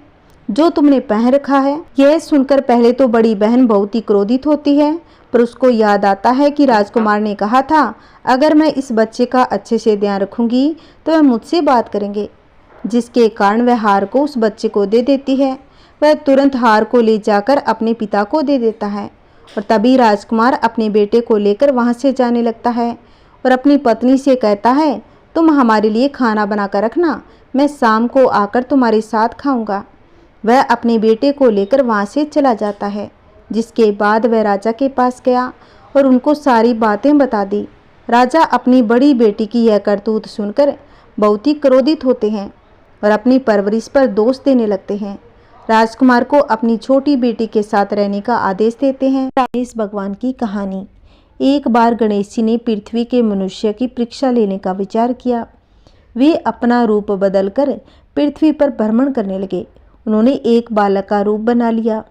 जो तुमने पहन रखा है। यह सुनकर पहले तो बड़ी बहन बहुत ही क्रोधित होती है, पर उसको याद आता है कि राजकुमार ने कहा था अगर मैं इस बच्चे का अच्छे से ध्यान रखूंगी तो वह मुझसे बात करेंगे। जिसके कारण वह हार को उस बच्चे को दे देती है। वह तुरंत हार को ले जाकर अपने पिता को दे देता है और तभी राजकुमार अपने बेटे को लेकर वहां से जाने लगता है और अपनी पत्नी से कहता है, तुम हमारे लिए खाना बनाकर रखना, मैं शाम को आकर तुम्हारे साथ खाऊंगा। वह अपने बेटे को लेकर वहां से चला जाता है। जिसके बाद वह राजा के पास गया और उनको सारी बातें बता दी। राजा अपनी बड़ी बेटी की यह करतूत सुनकर बहुत ही क्रोधित होते हैं और अपनी परवरिश पर दोष देने लगते हैं। राजकुमार को अपनी छोटी बेटी के साथ रहने का आदेश देते हैं। गणेश भगवान की कहानी। एक बार गणेश जी ने पृथ्वी के मनुष्य की परीक्षा लेने का विचार किया। वे अपना रूप बदलकर पृथ्वी पर भ्रमण करने लगे। उन्होंने एक बालक का रूप बना लिया।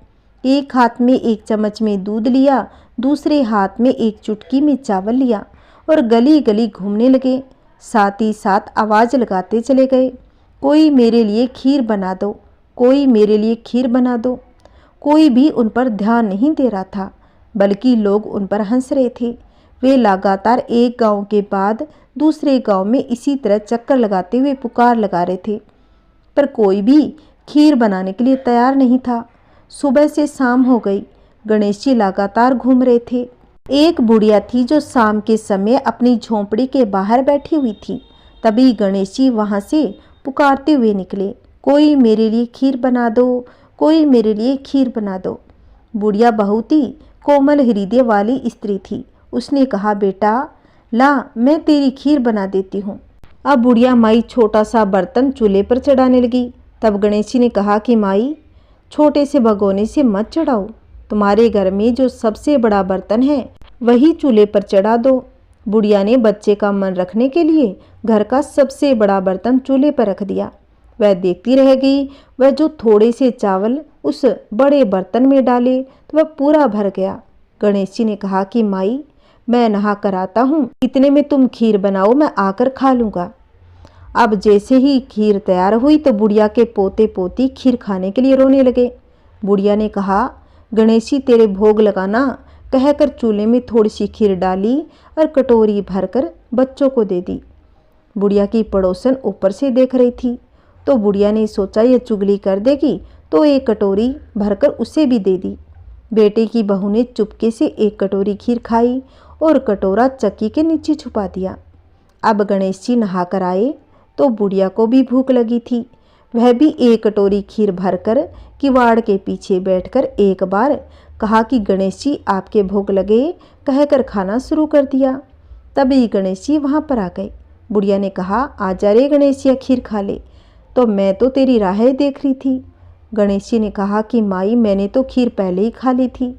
एक हाथ में एक चम्मच में दूध लिया, दूसरे हाथ में एक चुटकी में चावल लिया और गली गली घूमने लगे। साथ ही साथ आवाज़ लगाते चले गए, कोई मेरे लिए खीर बना दो, कोई मेरे लिए खीर बना दो। कोई भी उन पर ध्यान नहीं दे रहा था, बल्कि लोग उन पर हंस रहे थे। वे लगातार एक गांव के बाद दूसरे गांव में इसी तरह चक्कर लगाते हुए पुकार लगा रहे थे, पर कोई भी खीर बनाने के लिए तैयार नहीं था। सुबह से शाम हो गई। गणेश जी लगातार घूम रहे थे। एक बुढ़िया थी जो शाम के समय अपनी झोंपड़ी के बाहर बैठी हुई थी। तभी गणेश जी वहाँ से पुकारते हुए निकले, कोई मेरे लिए खीर बना दो, कोई मेरे लिए खीर बना दो। बुढ़िया बहुत ही कोमल हृदय वाली स्त्री थी। उसने कहा, बेटा ला, मैं तेरी खीर बना देती हूँ। अब बुढ़िया माई छोटा सा बर्तन चूल्हे पर चढ़ाने लगी। तब गणेश जी ने कहा कि माई, छोटे से भगोने से मत चढ़ाओ, तुम्हारे घर में जो सबसे बड़ा बर्तन है वही चूल्हे पर चढ़ा दो। बुढ़िया ने बच्चे का मन रखने के लिए घर का सबसे बड़ा बर्तन चूल्हे पर रख दिया। वह देखती रह गई। वह जो थोड़े से चावल उस बड़े बर्तन में डाले तो वह पूरा भर गया। गणेश जी ने कहा कि माई, मैं नहा कर आता हूँ, इतने में तुम खीर बनाओ, मैं आकर खा लूँगा। अब जैसे ही खीर तैयार हुई तो बुढ़िया के पोते पोती खीर खाने के लिए रोने लगे। बुढ़िया ने कहा, गणेश जी तेरे भोग लगाना, कहकर चूल्हे में थोड़ी सी खीर डाली और कटोरी भरकर बच्चों को दे दी। बुढ़िया की पड़ोसन ऊपर से देख रही थी, तो बुढ़िया ने सोचा यह चुगली कर देगी, तो एक कटोरी भरकर उसे भी दे दी। बेटे की बहू ने चुपके से एक कटोरी खीर खाई और कटोरा चक्की के नीचे छुपा दिया। अब गणेश जी नहा कर आए तो बुढ़िया को भी भूख लगी थी। वह भी एक कटोरी खीर भरकर किवाड़ के पीछे बैठकर एक बार कहा कि गणेश जी आपके भोग लगे, कहकर खाना शुरू कर दिया। तभी गणेश जी वहाँ पर आ गए। बुढ़िया ने कहा, आजा रे गणेश जी, खीर खा ले। तो मैं तो तेरी राहें देख रही थी। गणेश जी ने कहा कि माई, मैंने तो खीर पहले ही खा ली थी।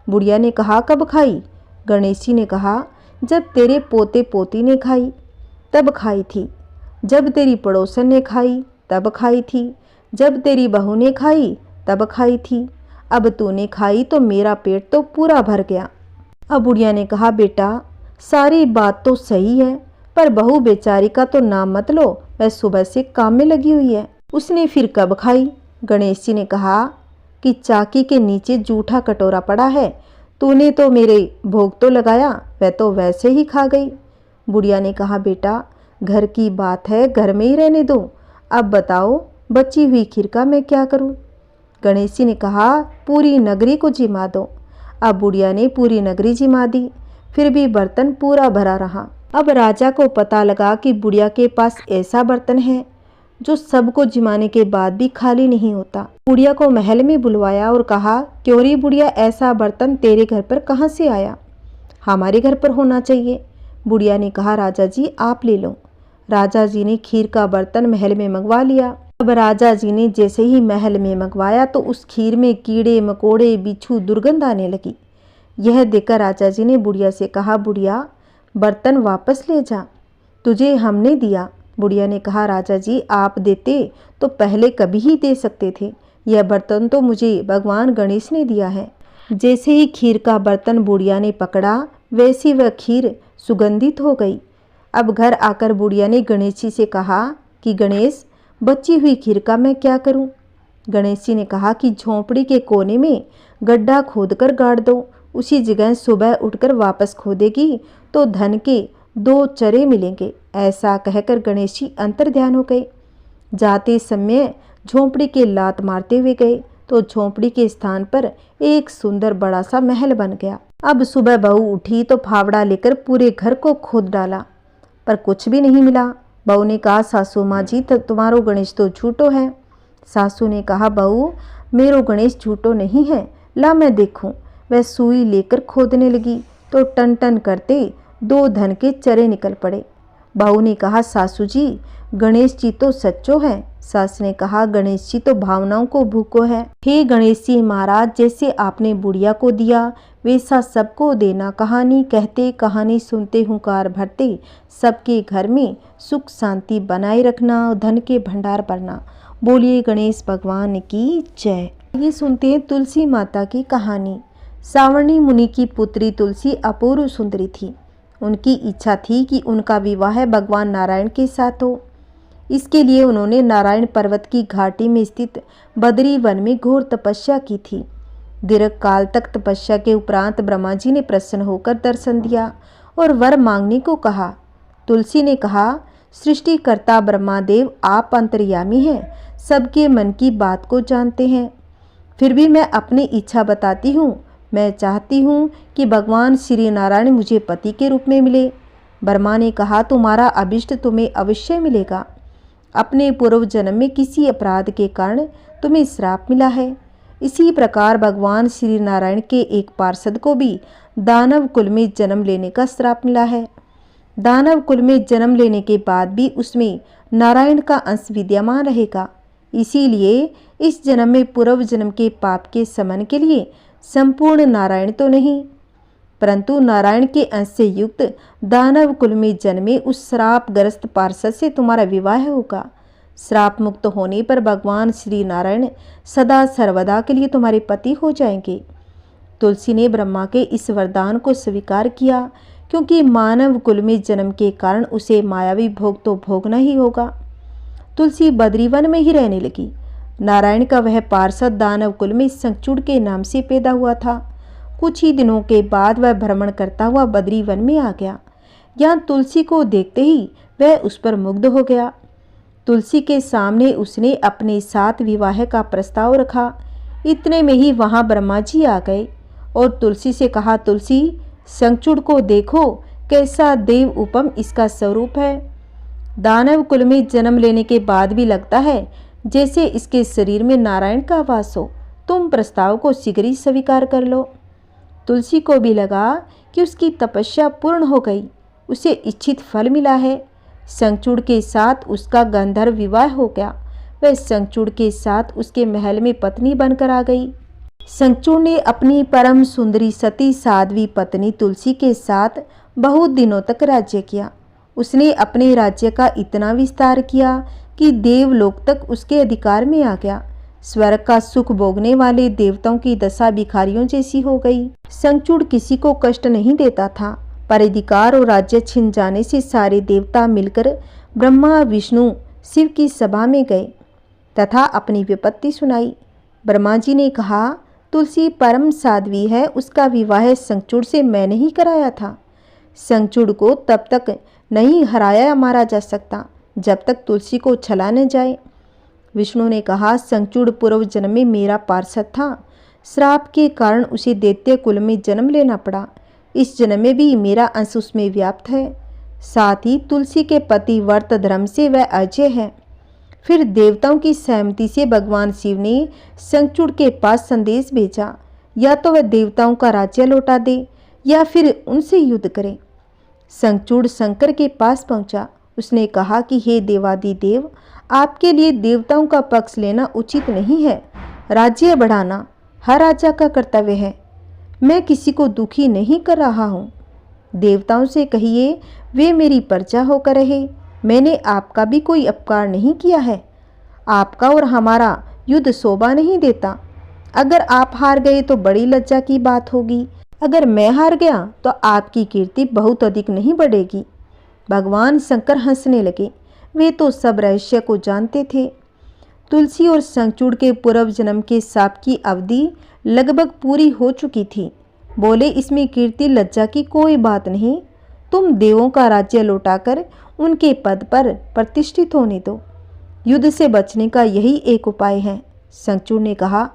बुढ़िया ने कहा, कब खाई? गणेश जी ने कहा, जब तेरे पोते पोती ने खाई तब खाई थी, जब तेरी पड़ोसन ने खाई तब खाई थी, जब तेरी बहू ने खाई तब खाई थी। अब तूने खाई तो मेरा पेट तो पूरा भर गया। अब बुढ़िया ने कहा, बेटा सारी बात तो सही है, पर बहू बेचारी का तो नाम मत लो, वह सुबह से काम में लगी हुई है। उसने फिर कब खाई? गणेश जी ने कहा कि चाकी के नीचे जूठा कटोरा पड़ा है, तूने तो मेरे भोग तो लगाया, वह तो वैसे ही खा गई। बुढ़िया ने कहा, बेटा घर की बात है, घर में ही रहने दो। अब बताओ बची हुई खीर का मैं क्या करूं? गणेश जी ने कहा, पूरी नगरी को जिमा दो। अब बुढ़िया ने पूरी नगरी जिमा दी, फिर भी बर्तन पूरा भरा रहा। अब राजा को पता लगा कि बुढ़िया के पास ऐसा बर्तन है जो सबको जिमाने के बाद भी खाली नहीं होता। बुढ़िया को महल में बुलवाया और कहा, क्यों रे बुढ़िया, ऐसा बर्तन तेरे घर पर कहाँ से आया? हमारे घर पर होना चाहिए। बुढ़िया ने कहा, राजा जी आप ले लो। राजा जी ने खीर का बर्तन महल में मंगवा लिया। अब राजा जी ने जैसे ही महल में मंगवाया तो उस खीर में कीड़े मकोड़े बिच्छू दुर्गंध आने लगी। यह देखकर राजा जी ने बुढ़िया से कहा, बुढ़िया बर्तन वापस ले जा, तुझे हमने दिया। बुढ़िया ने कहा, राजा जी आप देते तो पहले कभी ही दे सकते थे, यह बर्तन तो मुझे भगवान गणेश ने दिया है। जैसे ही खीर का बर्तन बुढ़िया ने पकड़ा वैसी वह खीर सुगंधित हो गई। अब घर आकर बुढ़िया ने गणेश जी से कहा कि गणेश बची हुई खीर का मैं क्या करूं? गणेश जी ने कहा कि झोंपड़ी के कोने में गड्ढा खोदकर गाड़ दो, उसी जगह सुबह उठकर वापस खोदेगी तो धन के 2 चरे मिलेंगे। ऐसा कहकर गणेश जी अंतर ध्यान हो गए। जाते समय झोंपड़ी के लात मारते हुए गए तो झोंपड़ी के स्थान पर एक सुंदर बड़ा सा महल बन गया। अब सुबह बहू उठी तो फावड़ा लेकर पूरे घर को खोद डाला, पर कुछ भी नहीं मिला। बहू ने कहा, सासू माँ जी तुम्हारो गणेश तो झूठो है। सासू ने कहा, बहू मेरो गणेश झूठो नहीं है, ला मैं देखूं। वह सुई लेकर खोदने लगी तो टन टन करते 2 धन के चरे निकल पड़े। बहू ने कहा, सासू जी, गणेश जी तो सच्चो है। सास ने कहा, गणेश जी तो भावनाओं को भूको है। हे गणेश जी महाराज, जैसे आपने बुढ़िया को दिया वैसा सबको देना। कहानी कहते कहानी सुनते हुंकार भरते सबके घर में सुख शांति बनाए रखना, धन के भंडार भरना। बोलिए गणेश भगवान की जय। ये सुनते हैं तुलसी माता की कहानी। सावर्णी मुनि की पुत्री तुलसी अपूर्व सुंदरी थी। उनकी इच्छा थी कि उनका विवाह भगवान नारायण के साथ हो। इसके लिए उन्होंने नारायण पर्वत की घाटी में स्थित बद्री वन में घोर तपस्या की थी। दीर्घ काल तक तपस्या के उपरांत ब्रह्मा जी ने प्रसन्न होकर दर्शन दिया और वर मांगने को कहा। तुलसी ने कहा, सृष्टिकर्ता ब्रह्मादेव, आप अंतर्यामी हैं, सबके मन की बात को जानते हैं। फिर भी मैं अपनी इच्छा बताती हूँ। मैं चाहती हूँ कि भगवान श्री नारायण मुझे पति के रूप में मिले। ब्रह्मा ने कहा, तुम्हारा अभिष्ट तुम्हें अवश्य मिलेगा। अपने पूर्व जन्म में किसी अपराध के कारण तुम्हें श्राप मिला है। इसी प्रकार भगवान श्री नारायण के एक पार्षद को भी दानव कुल में जन्म लेने का श्राप मिला है। दानव कुल में जन्म लेने के बाद भी उसमें नारायण का अंश विद्यमान रहेगा। इसीलिए इस जन्म में पूर्व जन्म के पाप के शमन के लिए संपूर्ण नारायण तो नहीं, परंतु नारायण के अंश से युक्त दानव कुल में जन्मे उस श्रापग्रस्त पार्षद से तुम्हारा विवाह होगा। श्राप मुक्त होने पर भगवान श्री नारायण सदा सर्वदा के लिए तुम्हारे पति हो जाएंगे। तुलसी ने ब्रह्मा के इस वरदान को स्वीकार किया, क्योंकि मानव कुल में जन्म के कारण उसे मायावी भोग तो भोगना ही होगा। तुलसी बद्रीवन में ही रहने लगी। नारायण का वह पार्षद दानव कुल में शंखचूड़ के नाम से पैदा हुआ था। कुछ ही दिनों के बाद वह भ्रमण करता हुआ बद्रीवन में आ गया। यहाँ तुलसी को देखते ही वह उस पर मुग्ध हो गया। तुलसी के सामने उसने अपने साथ विवाह का प्रस्ताव रखा। इतने में ही वहाँ ब्रह्मा जी आ गए और तुलसी से कहा, तुलसी, शंखचूड़ को देखो, कैसा देव उपम इसका स्वरूप है। दानव कुल में जन्म लेने के बाद भी लगता है जैसे इसके शरीर में नारायण का वास हो। तुम प्रस्ताव को शीघ्र ही स्वीकार कर लो। तुलसी को भी लगा कि उसकी तपस्या पूर्ण हो गई, उसे इच्छित फल मिला है। शंखचूड़ के साथ उसका गंधर्व विवाह हो गया। वह शंखचूड़ के साथ उसके महल में पत्नी बनकर आ गई। शंखचूड़ ने अपनी परम सुंदरी सती साध्वी पत्नी तुलसी के साथ बहुत दिनों तक राज्य किया। उसने अपने राज्य का इतना विस्तार किया कि देवलोक तक उसके अधिकार में आ गया। स्वर्ग का सुख भोगने वाले देवताओं की दशा भिखारियों जैसी हो गई। शंखचूड़ किसी को कष्ट नहीं देता था, पर अधिकार और राज्य छिन जाने से सारे देवता मिलकर ब्रह्मा विष्णु शिव की सभा में गए तथा अपनी विपत्ति सुनाई। ब्रह्मा जी ने कहा, तुलसी परम साध्वी है, उसका विवाह शंखचूड़ से मैंने ही कराया था। शंखचूड़ को तब तक नहीं हराया मारा जा सकता जब तक तुलसी को छला न जाए। विष्णु ने कहा, शंखचूड़ पूर्व जन्म में मेरा पार्षद था। श्राप के कारण उसे दैत्य कुल में जन्म लेना पड़ा। इस जन्म में भी मेरा अंश उसमें व्याप्त है। साथ ही तुलसी के पति व्रत धर्म से वह अजय है। फिर देवताओं की सहमति से भगवान शिव ने शंखचूड़ के पास संदेश भेजा, या तो वह देवताओं का राज्य लौटा दे या फिर उनसे युद्ध करे। शंखचूड़ शंकर के पास पहुंचा। उसने कहा कि हे देवादिदेव, आपके लिए देवताओं का पक्ष लेना उचित नहीं है। राज्य बढ़ाना हर राजा का कर्तव्य है। मैं किसी को दुखी नहीं कर रहा हूँ। देवताओं से कहिए वे मेरी प्रजा होकर रहे। मैंने आपका भी कोई अपकार नहीं किया है। आपका और हमारा युद्ध शोभा नहीं देता। अगर आप हार गए तो बड़ी लज्जा की बात होगी। अगर मैं हार गया तो आपकी कीर्ति बहुत अधिक नहीं बढ़ेगी। भगवान शंकर हंसने लगे। वे तो सब रहस्य को जानते थे। तुलसी और शंखचूड़ के पूर्व जन्म के शाप की अवधि लगभग पूरी हो चुकी थी। बोले, इसमें कीर्ति लज्जा की कोई बात नहीं। तुम देवों का राज्य लौटाकर उनके पद पर प्रतिष्ठित होने दो। युद्ध से बचने का यही एक उपाय है। शंखचूड़ ने कहा,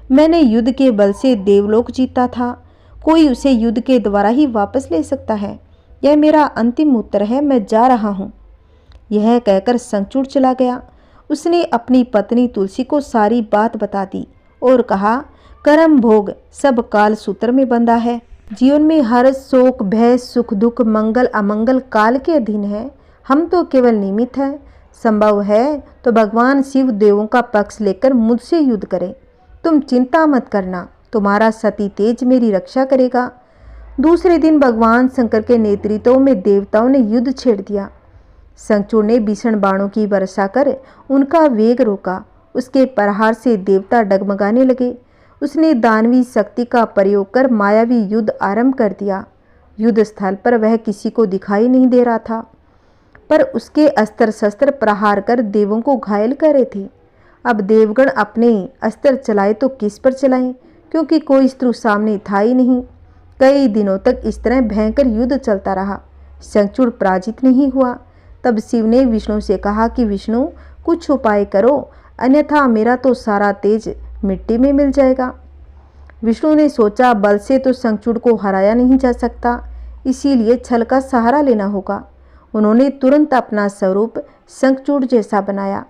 मैंने युद्ध के बल से देवलोक जीता था। कोई उसे युद्ध के द्वारा ही वापस ले सकता है। यह मेरा अंतिम उत्तर है। मैं जा रहा हूँ। यह कहकर शंखचूड़ चला गया। उसने अपनी पत्नी तुलसी को सारी बात बता दी और कहा, कर्म भोग सब काल सूत्र में बंधा है। जीवन में हर शोक भय सुख दुख मंगल अमंगल काल के अधीन है। हम तो केवल निमित्त हैं। संभव है तो भगवान शिव देवों का पक्ष लेकर मुझसे युद्ध करें। तुम चिंता मत करना, तुम्हारा सती तेज मेरी रक्षा करेगा। दूसरे दिन भगवान शंकर के नेतृत्व में देवताओं ने युद्ध छेड़ दिया। शंखचूड़ ने भीषण बाणों की वर्षा कर उनका वेग रोका। उसके प्रहार से देवता डगमगाने लगे। उसने दानवी शक्ति का प्रयोग कर मायावी युद्ध आरंभ कर दिया। युद्ध स्थल पर वह किसी को दिखाई नहीं दे रहा था, पर उसके अस्त्र शस्त्र प्रहार कर देवों को घायल कर रहे थे। अब देवगण अपने अस्त्र चलाए तो किस पर चलाएं, क्योंकि कोई शत्रु सामने था ही नहीं। कई दिनों तक इस तरह भयंकर युद्ध चलता रहा। शंखचूड़ पराजित नहीं हुआ। तब शिव ने विष्णु से कहा कि विष्णु, कुछ उपाय करो, अन्यथा मेरा तो सारा तेज मिट्टी में मिल जाएगा। विष्णु ने सोचा, बल से तो शंखचूड़ को हराया नहीं जा सकता, इसीलिए छल का सहारा लेना होगा। उन्होंने तुरंत अपना स्वरूप शंखचूड़ जैसा बनाया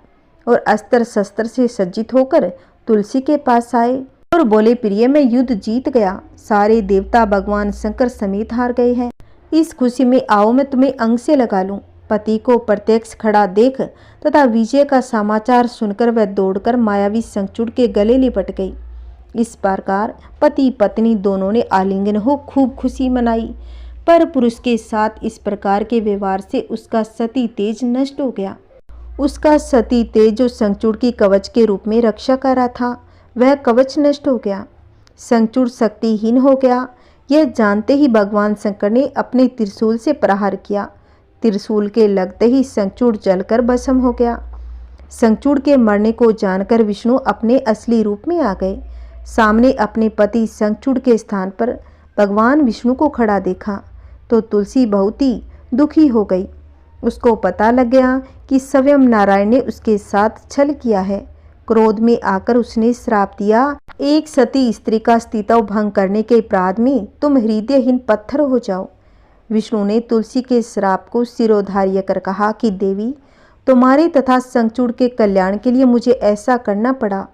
और अस्त्र शस्त्र से सज्जित होकर तुलसी के पास आए और बोले, प्रिय, मैं युद्ध जीत गया। सारे देवता भगवान शंकर समेत हार गए हैं। इस खुशी में आओ मैं तुम्हें अंग से लगा लूं। पति को प्रत्यक्ष खड़ा देख तथा विजय का समाचार सुनकर वह दौड़कर मायावी शंखचूड़ के गले लिपट गई। इस प्रकार पति पत्नी दोनों ने आलिंगन हो खूब खुशी मनाई। पर पुरुष के साथ इस प्रकार के व्यवहार से उसका सती तेज नष्ट हो गया। उसका सती तेज जो शंखचूड़ की कवच के रूप में रक्षा कर रहा था, वह कवच नष्ट हो गया। शंखचूड़ शक्तिहीन हो गया। यह जानते ही भगवान शंकर ने अपने त्रिशूल से प्रहार किया। त्रिशूल के लगते ही शंखचूड़ जलकर भस्म हो गया। शंखचूड़ के मरने को जानकर विष्णु अपने असली रूप में आ गए। सामने अपने पति शंखचूड़ के स्थान पर भगवान विष्णु को खड़ा देखा तो तुलसी बहुत ही दुखी हो गई। उसको पता लग गया कि स्वयं नारायण ने उसके साथ छल किया है। क्रोध में आकर उसने श्राप दिया, एक सती स्त्री का अस्तित्व भंग करने के अपराध में तुम हृदयहीन पत्थर हो जाओ। विष्णु ने तुलसी के श्राप को सिरोधार्य कर कहा कि देवी, तुम्हारे तथा शंखचूड़ के कल्याण के लिए मुझे ऐसा करना पड़ा।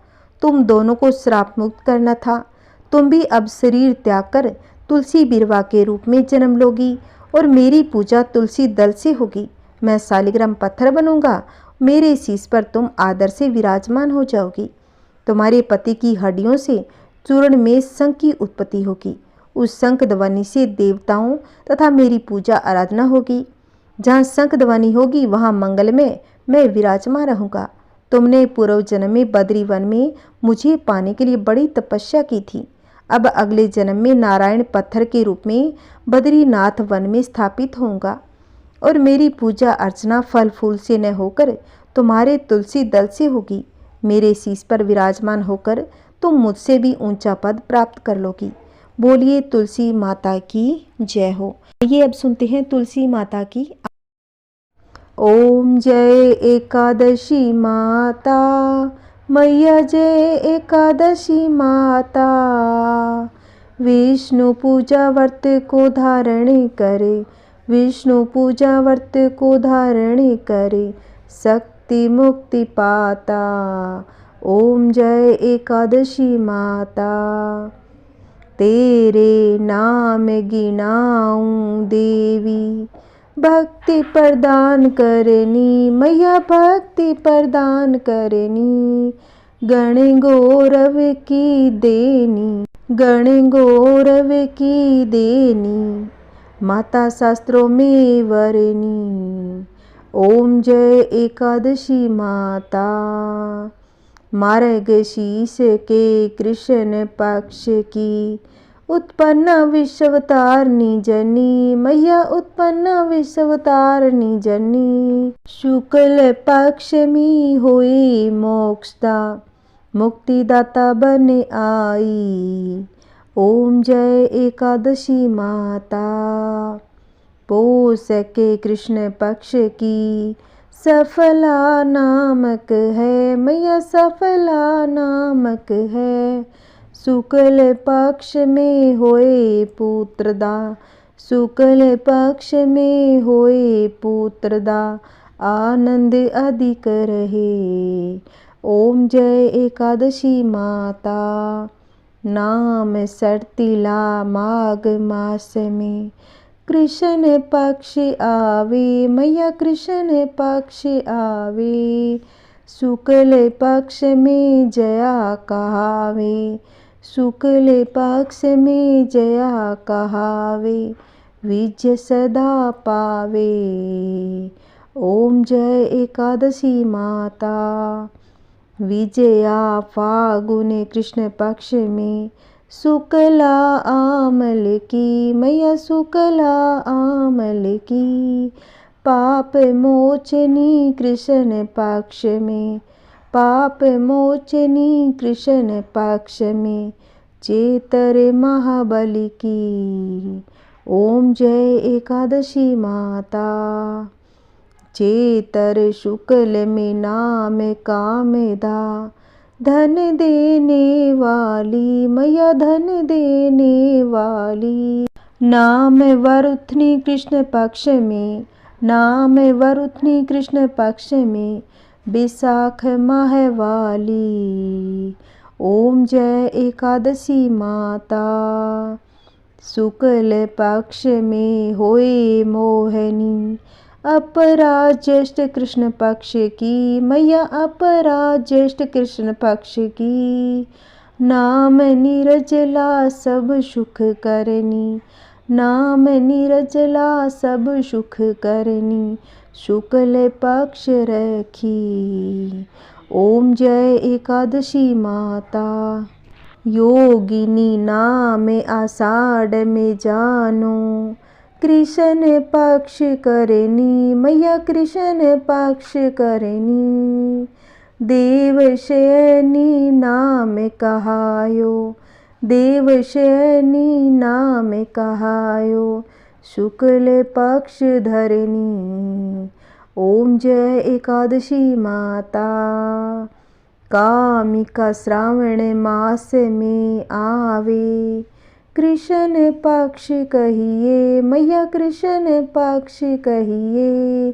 तुम दोनों को श्राप मुक्त करना था। तुम भी अब शरीर त्याग कर तुलसी बिरवा के रूप में जन्म लोगी और मेरी पूजा तुलसी दल से होगी। मैं शालिग्राम पत्थर बनूंगा। मेरे शीश पर तुम आदर से विराजमान हो जाओगी। तुम्हारे पति की हड्डियों से चूर्ण में शंख की उत्पत्ति होगी। उस शंख ध्वनि से देवताओं तथा मेरी पूजा आराधना होगी। जहाँ शंख ध्वनि होगी वहाँ मंगल में मैं विराजमान रहूँगा। तुमने पूर्व जन्म में बद्री वन में मुझे पाने के लिए बड़ी तपस्या की थी। अब अगले जन्म में नारायण पत्थर के रूप में बद्रीनाथ वन में स्थापित होऊंगा और मेरी पूजा अर्चना फल फूल से न होकर तुम्हारे तुलसी दल से होगी। मेरे शीश पर विराजमान होकर तुम मुझसे भी ऊंचा पद प्राप्त कर लोगी। बोलिए तुलसी माता की जय हो। ये अब सुनते हैं तुलसी माता की। ओम जय एकादशी माता, मैया जय एकादशी माता। विष्णु पूजा व्रत को धारण करे, विष्णु पूजा व्रत को धारण करे, शक्ति मुक्ति पाता। ओम जय एकादशी माता। तेरे नाम गिनाऊं देवी, भक्ति प्रदान करनी, मैया भक्ति प्रदान करनी। गण गौरव की देनी, गण गौरव की देनी, माता शास्त्रों में वरनी। ओम जय एकादशी माता। मार्गशीर्ष के कृष्ण पक्ष की उत्पन्न विश्वतारिणी जनी, मैया उत्पन्न विश्वतारिणी जनी। शुक्ल पक्ष में हुई मोक्षदा, मुक्तिदाता बन आई। ओम जय एकादशी माता। पौष के कृष्ण पक्ष की सफला नामक है, मैया सफला नामक है। शुक्ल पक्ष में होए पुत्रदा, शुक्ल पक्ष में होए पुत्रदा, आनंद अधिक रहे। ओम जय एकादशी माता। नाम सर्तिला माघ मास में कृष्ण पक्ष आवे मैया कृष्ण पक्ष आवे। शुक्ल पक्ष में जया कहावे शुक्ल पक्ष में जया कहावे विजय सदा पावे। ओम जय एकादशी माता। विजया फागुन कृष्ण पक्ष में शुक्ला आमल की मैया शुक्ला आमल की। पाप मोचनी कृष्ण पक्ष में पाप मोचनी कृष्ण पक्ष में चेतर महाबली की। ओम जय एकादशी माता। चेतर शुक्ल में नाम कामदा धन देने वाली मैया धन देने वाली। नाम वरुथनी कृष्ण पक्ष में नाम वरुथनी कृष्ण पक्ष में विशाख माह वाली। ओम जय एकादशी माता। शुक्ल पक्ष में होए मोहनी अपरा ज्येष्ठ कृष्ण पक्ष की मैया अपरा ज्येष्ठ कृष्ण पक्ष की। नाम नीरजला सब सुख करनी नाम नीरजला सब सुख करनी शुक्ल पक्ष रखी। ओम जय एकादशी माता। योगिनी नाम आषाढ़ में जानो कृष्ण पक्ष करनी मैया कृष्ण पक्ष करनी। देवशयनी नाम कहायो देवशयनी नाम कहायो शुक्ल पक्ष धरनी। ओम जय एकादशी माता। कामिका श्रावण मास में आवे कृष्ण पक्ष कहिए मैया कृष्ण पक्ष कहिए।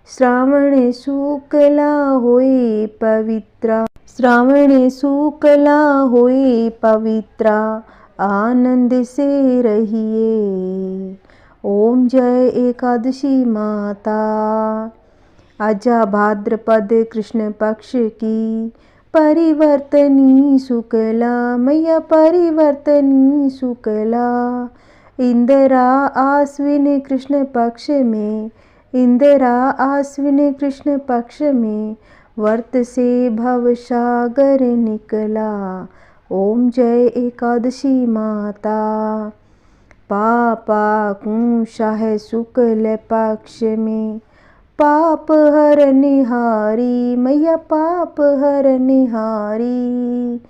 श्रावण शुक्ला होए पवित्रा श्रावण शुक्ला होए पवित्रा आनंद से रहिए। ओम जय एकादशी माता। आजा भाद्रपद कृष्ण पक्ष की परिवर्तनी शुक्ला मैया परिवर्तनी शुक्ला। इंदिरा आश्विन कृष्ण पक्ष में इंदिरा आश्विन कृष्ण पक्ष में वर्त से भवसागर निकला। ओम जय एकादशी माता। पापा कुंशा है शुक्ल पक्ष में पाप हर निहारी मैया पाप हर निहारी।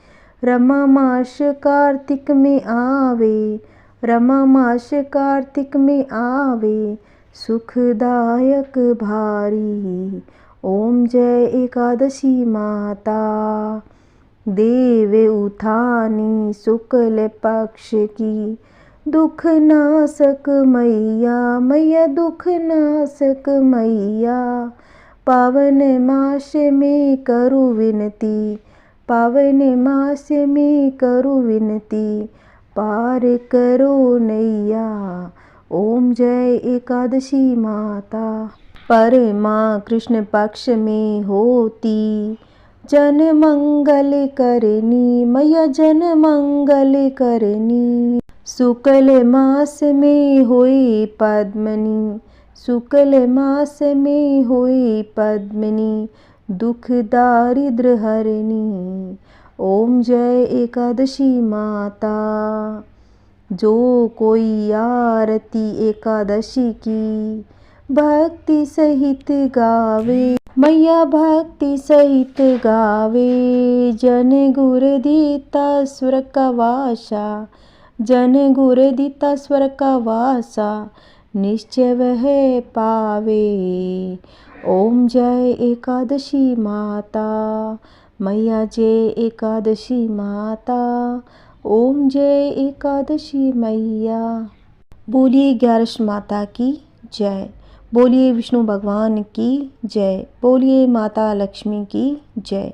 रमा मास कार्तिक में आवे रमा मास कार्तिक में आवे सुखदायक भारी। ओम जय एकादशी माता। देव उठानी शुक्ल पक्ष की दुख नाशक मैया मैया दुख नाशक मैया। पावन मास में करू विनती पावन मास में करू विनती पार करो नैया। ओम जय एकादशी माता। परमा कृष्ण पक्ष में होती जन मंगल करनी मैया जन मंगल करनी। शुक्ल मास में हुई पद्मनी शुक्ल मास में हुई पद्मनी दुख दारिद्र हरनी। ओम जय एकादशी माता। जो कोई आरती एकादशी की भक्ति सहित गावे मैया भक्ति सहित गावे। जन गुर दीता स्वर का वासा जन गुर दीता स्वर का वासा निश्चय वह पावे। ओम जय एकादशी माता मैया जय एकादशी माता। ओम जय एकादशी मैया। बोलिए ग्यारस माता की जय। बोलिए विष्णु भगवान की जय। बोलिए माता लक्ष्मी की जय।